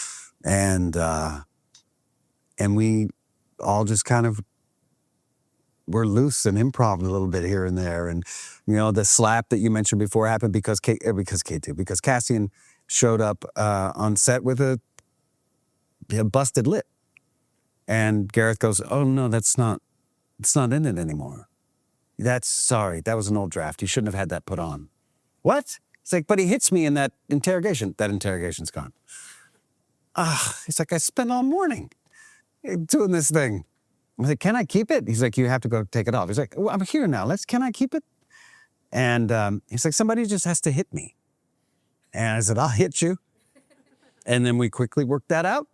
Speaker 11: And we all just kind of were loose and improv a little bit here and there. And, the slap that you mentioned before happened because Cassian showed up on set with a busted lip. And Gareth goes, "Oh, no, it's not in it anymore. Sorry, that was an old draft. You shouldn't have had that put on." "What?" It's like, "But he hits me in that interrogation." "That interrogation's gone." It's like, "I spent all morning doing this thing." I was like, "Can I keep it?" He's like, "You have to go take it off." He's like, "Well, I'm here now. Can I keep it?" And he's like, "Somebody just has to hit me." And I said, "I'll hit you." And then we quickly worked that out.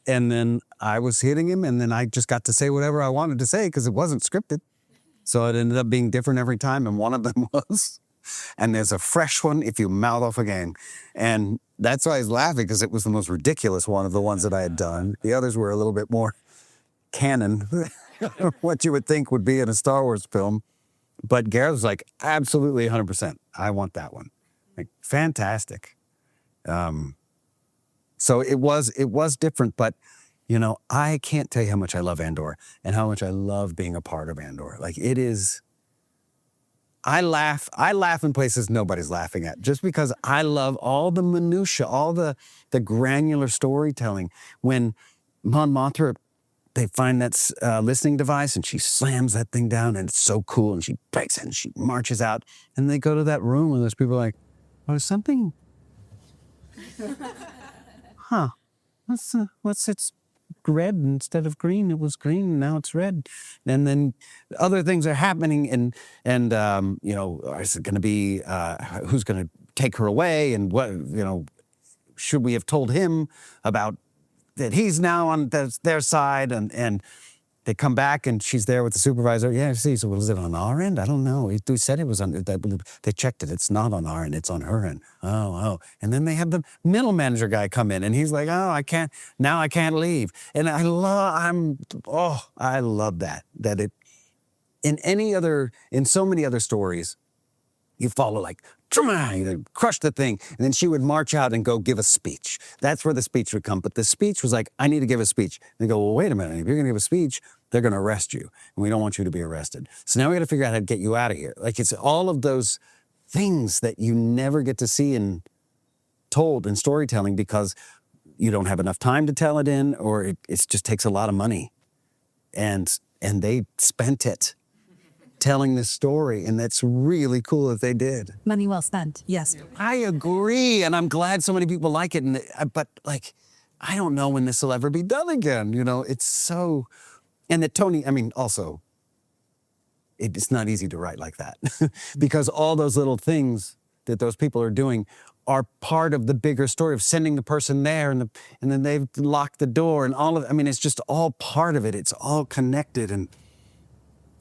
Speaker 11: And then I was hitting him, and then I just got to say whatever I wanted to say because it wasn't scripted. So it ended up being different every time, and one of them was. And there's a fresh one if you mouth off again. And that's why I was laughing, because it was the most ridiculous one of the ones that I had done. The others were a little bit more canon, what you would think would be in a Star Wars film. But Gareth was like, "Absolutely 100%. I want that one." Like, fantastic. So it was different, but I can't tell you how much I love Andor and how much I love being a part of Andor. Like, it is, I laugh in places nobody's laughing at, just because I love all the minutia, all the granular storytelling. When Mon Mothma, they find that listening device, and she slams that thing down, and it's so cool, and she breaks it, and she marches out, and they go to that room, and those people are like, "Oh, something, huh, what's it's red instead of green? It was green, now it's red. And then other things are happening, and you know, is it going to be who's going to take her away, and what, you know, should we have told him about that he's now on their side, and they come back and she's there with the supervisor. Yeah, see, so was it on our end? I don't know. They said it was on, they checked it. It's not on our end, it's on her end. Oh. And then they have the middle manager guy come in and he's like, oh, I can't leave. And I love that it, in so many other stories, you follow like, you crush the thing. And then she would march out and go give a speech. That's where the speech would come. But the speech was like, I need to give a speech. And they go, well, wait a minute. If you're going to give a speech, they're going to arrest you. And we don't want you to be arrested. So now we got to figure out how to get you out of here. Like, it's all of those things that you never get to see told in storytelling because you don't have enough time to tell it in, or it just takes a lot of money. And they spent it telling this story, and that's really cool that they did.
Speaker 13: Money well spent. Yes.
Speaker 11: I agree, and I'm glad so many people like it. But like, I don't know when this will ever be done again. You know, it's so, and that Tony. I mean, also, it's not easy to write like that because all those little things that those people are doing are part of the bigger story of sending the person there, and then they've locked the door, and all of. I mean, it's just all part of it. It's all connected, and.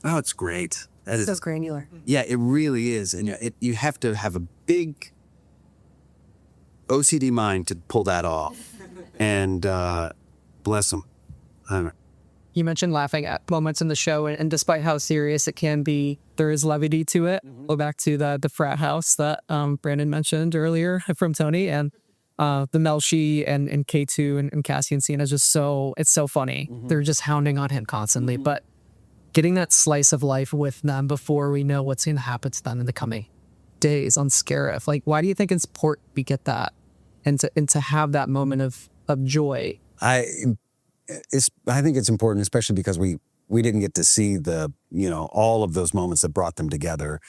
Speaker 11: Oh, it's great. That is
Speaker 13: so granular.
Speaker 11: Yeah, it really is. And you have to have a big OCD mind to pull that off. And bless them. I don't know.
Speaker 9: You mentioned laughing at moments in the show, and despite how serious it can be, there is levity to it. Go back to the frat house that Brandon mentioned earlier from Tony, and the Melshi and K2 and Cassian scene is just it's so funny. They're just hounding on him constantly, but getting that slice of life with them before we know what's going to happen to them in the coming days on Scarif. Like, why do you think it's important we get that and to have that moment of joy?
Speaker 11: I think it's important, especially because we didn't get to see all of those moments that brought them together,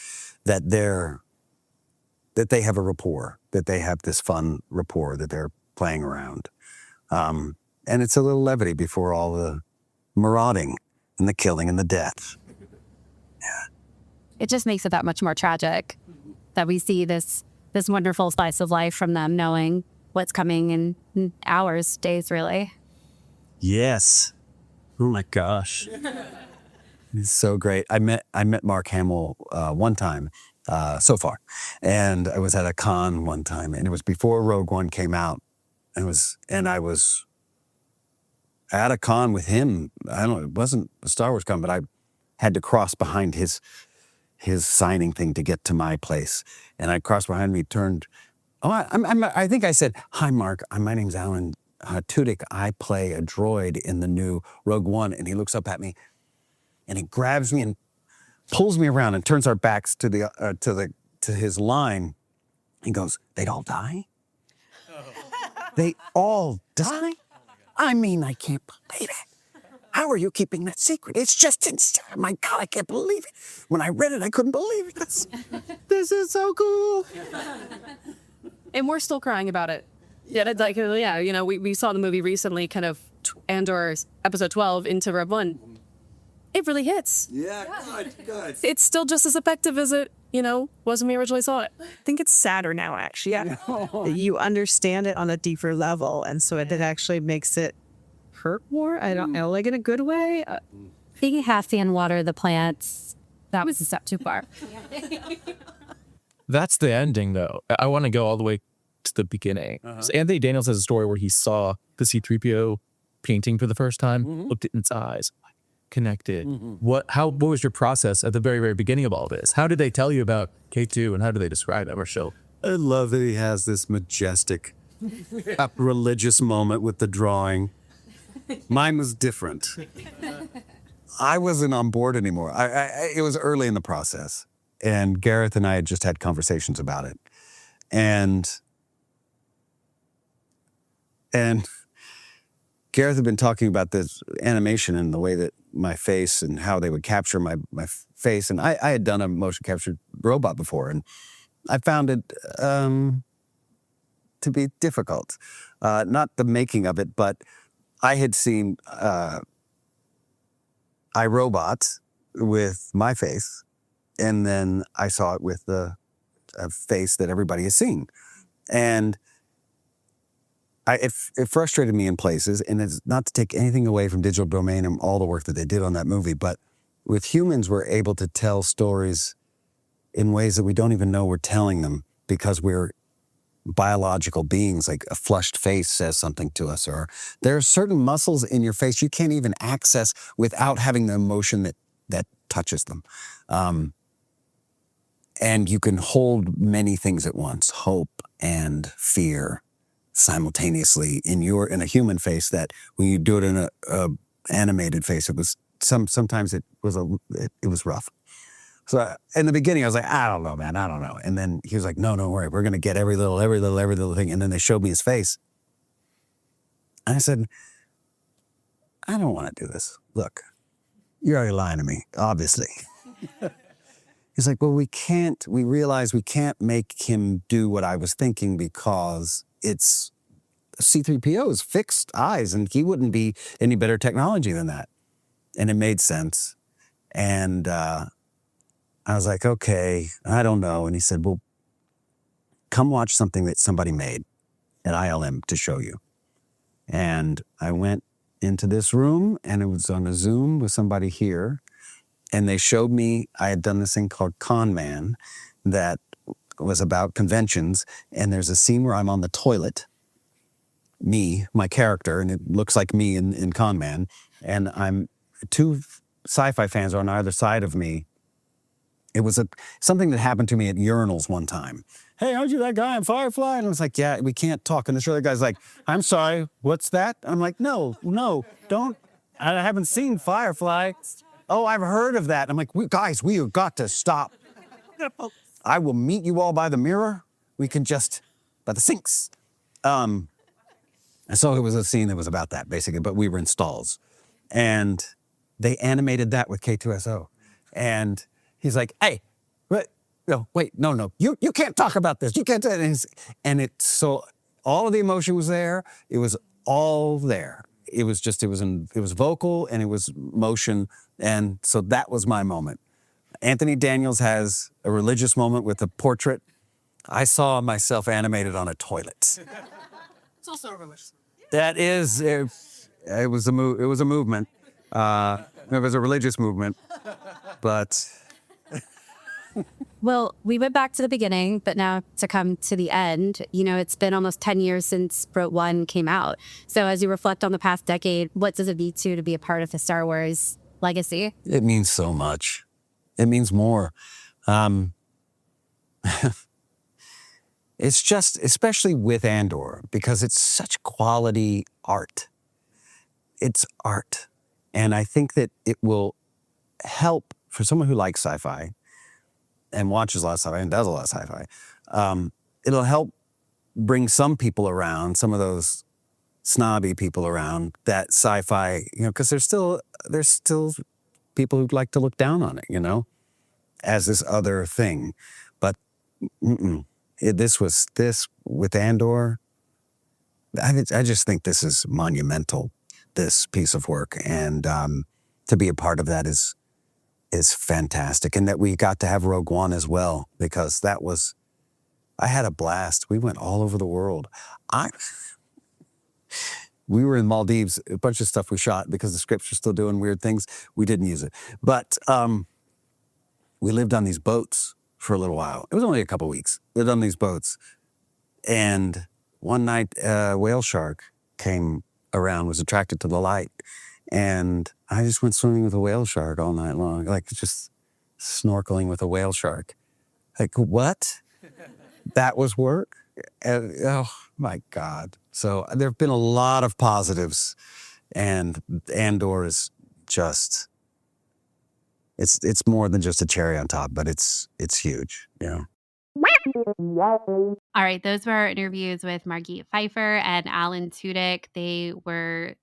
Speaker 11: that they have a rapport, that they have this fun rapport that they're playing around. And it's a little levity before all the marauding and the killing and the death. Yeah.
Speaker 10: It just makes it that much more tragic that we see this wonderful slice of life from them, knowing what's coming in hours, days, really.
Speaker 11: Yes. Oh my gosh. It's so great. I met Mark Hamill one time so far, and I was at a con one time, and it was before Rogue One came out, and I was at a con with him. I don't know, it wasn't a Star Wars con, but I had to cross behind his signing thing to get to my place. And I crossed behind me, turned, I think I said, hi, Mark, my name's Alan Tudyk. I play a droid in the new Rogue One. And he looks up at me and he grabs me and pulls me around and turns our backs to his line. He goes, they'd all die? They all die? I mean, I can't believe it. How are you keeping that secret? It's just insane. My God, I can't believe it. When I read it, I couldn't believe it. This is so cool.
Speaker 6: And we're still crying about it. Yeah, you know, we saw the movie recently, kind of Andor episode 12 into Rogue One. It really hits.
Speaker 11: Yeah, good.
Speaker 6: It's still just as effective as it, was when we originally saw it.
Speaker 13: I think it's sadder now, actually. Yeah. You understand it on a deeper level, and so it actually makes it hurt more. I don't know, like in a good way.
Speaker 10: Being Cassian water the plants, that was a step too far.
Speaker 12: That's the ending, though. I want to go all the way to the beginning. So Anthony Daniels has a story where he saw the C-3PO painting for the first time, looked it in its eyes, connected. What was your process at the very, very beginning of all this? How did they tell you about K2 and how do they describe him or show?
Speaker 11: I love that he has this majestic religious moment with the drawing. Mine was different. I wasn't on board anymore. It was early in the process, and Gareth and I had just had conversations about it. And Gareth had been talking about this animation and the way that my face and how they would capture my face. And I had done a motion capture robot before, and I found it to be difficult. Not the making of it, but I had seen iRobot with my face, and then I saw it with a face that everybody has seen. And it frustrated me in places, and it's not to take anything away from Digital Domain and all the work that they did on that movie, but with humans, we're able to tell stories in ways that we don't even know we're telling them because we're biological beings. Like a flushed face says something to us, or there are certain muscles in your face you can't even access without having the emotion that touches them. And you can hold many things at once, hope and fear simultaneously in a human face, that when you do it in a animated face, it was sometimes it was rough. So in the beginning, I was like, I don't know, man, I don't know. And then he was like, no, don't worry, we're gonna get every little thing. And then they showed me his face. And I said, I don't want to do this. Look, you're already lying to me, obviously. He's like, well, we realize we can't make him do what I was thinking because it's C-3PO's fixed eyes, and he wouldn't be any better technology than that. And it made sense. And I was like, okay, I don't know. And he said, well, come watch something that somebody made at ILM to show you. And I went into this room, and it was on a Zoom with somebody here. And they showed me, I had done this thing called Con Man that was about conventions. And there's a scene where I'm on the toilet, my character, and it looks like me in Con Man. And two sci-fi fans are on either side of me. It was something that happened to me at urinals one time. Hey, aren't you that guy in Firefly? And I was like, yeah, we can't talk. And this other guy's like, I'm sorry, what's that? I'm like, no, don't. I haven't seen Firefly. Oh, I've heard of that. I'm like, guys, we have got to stop. I will meet you all by the mirror. We can just, by the sinks. And so it was a scene that was about that, basically, but we were in stalls. And they animated that with K2SO. And he's like, hey, wait, no, you can't talk about this. You can't do it. And so all of the emotion was there. It was all there. It was vocal and it was motion. And so that was my moment. Anthony Daniels has a religious moment with a portrait. I saw myself animated on a toilet.
Speaker 9: It's also a religious.
Speaker 11: That is, it was a movement. It was a religious movement, but.
Speaker 10: Well, we went back to the beginning, but now to come to the end, it's been almost 10 years since Rogue One came out. So as you reflect on the past decade, what does it mean to be a part of the Star Wars legacy?
Speaker 11: It means so much. It means more. It's just, especially with Andor, because it's such quality art. It's art. And I think that it will help for someone who likes sci-fi and watches a lot of sci-fi and does a lot of sci-fi. It'll help bring some people around, some of those snobby people around that sci-fi, because there's still people who'd like to look down on it, as this other thing. But this with Andor, I just think this is monumental, this piece of work. And to be a part of that is fantastic. And that we got to have Rogue One as well, because I had a blast. We went all over the world. We were in Maldives, a bunch of stuff we shot because the scripts were still doing weird things. We didn't use it. But we lived on these boats for a little while. It was only a couple weeks. We lived on these boats. And one night, a whale shark came around, was attracted to the light. And I just went swimming with a whale shark all night long, like just snorkeling with a whale shark. Like, what? That was work? Oh, my God. So there have been a lot of positives, and Andor is just, it's more than just a cherry on top, but it's huge,
Speaker 4: All right, those were our interviews with Margit Pfeiffer and Alan Tudyk. They were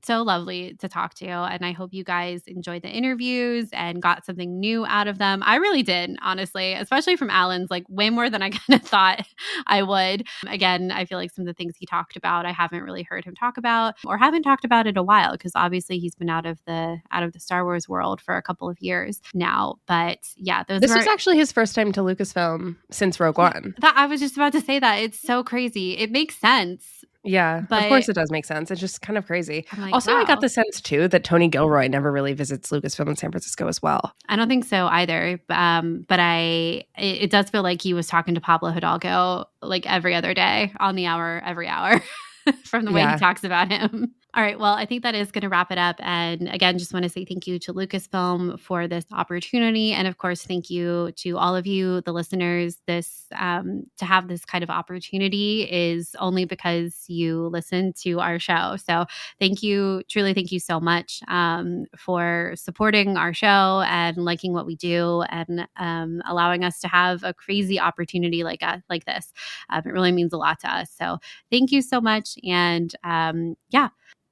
Speaker 4: so lovely to talk to. And I hope you guys enjoyed the interviews and got something new out of them. I really did, honestly, especially from Alan's, like way more than I kind of thought I would. Again, I feel like some of the things he talked about, I haven't really heard him talk about or haven't talked about in a while, because obviously he's been out of the Star Wars world for a couple of years now. But yeah,
Speaker 3: this was actually his first time to Lucasfilm since Rogue One.
Speaker 4: I was just about to say that. It's so crazy. It makes sense.
Speaker 3: Yeah,
Speaker 4: but
Speaker 3: of course it does make sense. It's just kind of crazy.
Speaker 4: Like,
Speaker 3: also,
Speaker 4: wow.
Speaker 3: I got the sense too that Tony Gilroy never really visits Lucasfilm in San Francisco as well.
Speaker 4: I don't think so either. But it does feel like he was talking to Pablo Hidalgo like every other day on the hour, every hour from the way he talks about him. All right. Well, I think that is going to wrap it up. And again, just want to say thank you to Lucasfilm for this opportunity. And of course, thank you to all of you, the listeners. This to have this kind of opportunity is only because you listen to our show. So thank you. Truly, thank you so much for supporting our show and liking what we do and allowing us to have a crazy opportunity like this. It really means a lot to us. So thank you so much. And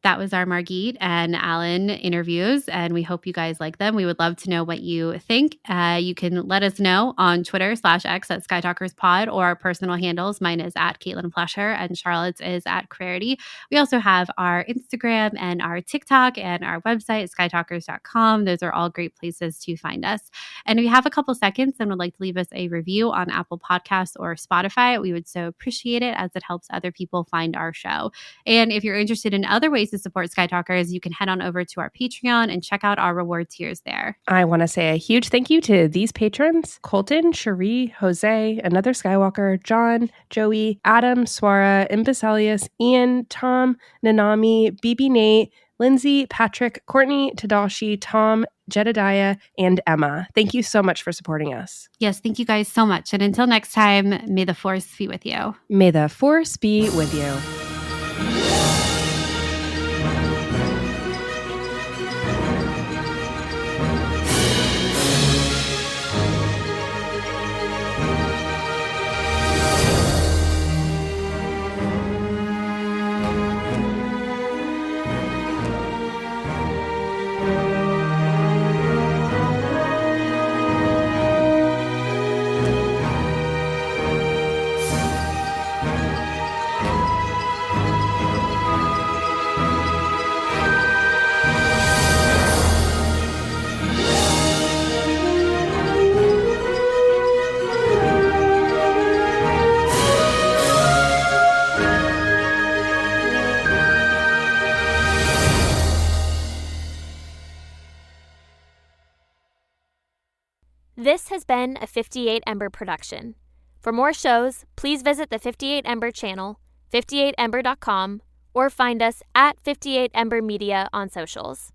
Speaker 4: that was our Margit and Alan interviews, and we hope you guys like them. We would love to know what you think. You can let us know on Twitter /X at SkyTalkersPod or our personal handles. Mine is at Caitlin Flesher and Charlotte's is at Clarity. We also have our Instagram and our TikTok and our website, skytalkers.com. Those are all great places to find us. And if you have a couple seconds and would like to leave us a review on Apple Podcasts or Spotify, we would so appreciate it, as it helps other people find our show. And if you're interested in other ways to support Sky Talkers, you can head on over to our Patreon and check out our reward tiers there.
Speaker 3: I want to say a huge thank you to these patrons: Colton, Cherie, Jose, Another Skywalker, John, Joey, Adam, Swara, Imbecilius, Ian, Tom, Nanami, BB Nate, Lindsay, Patrick, Courtney, Tadashi, Tom, Jedediah, and Emma. Thank you so much for supporting us.
Speaker 4: Yes, thank you guys so much. And until next time, may the Force be with you.
Speaker 3: May the Force be with you.
Speaker 1: This has been a 58 Ember production. For more shows, please visit the 58 Ember channel, 58ember.com, or find us at 58 Ember Media on socials.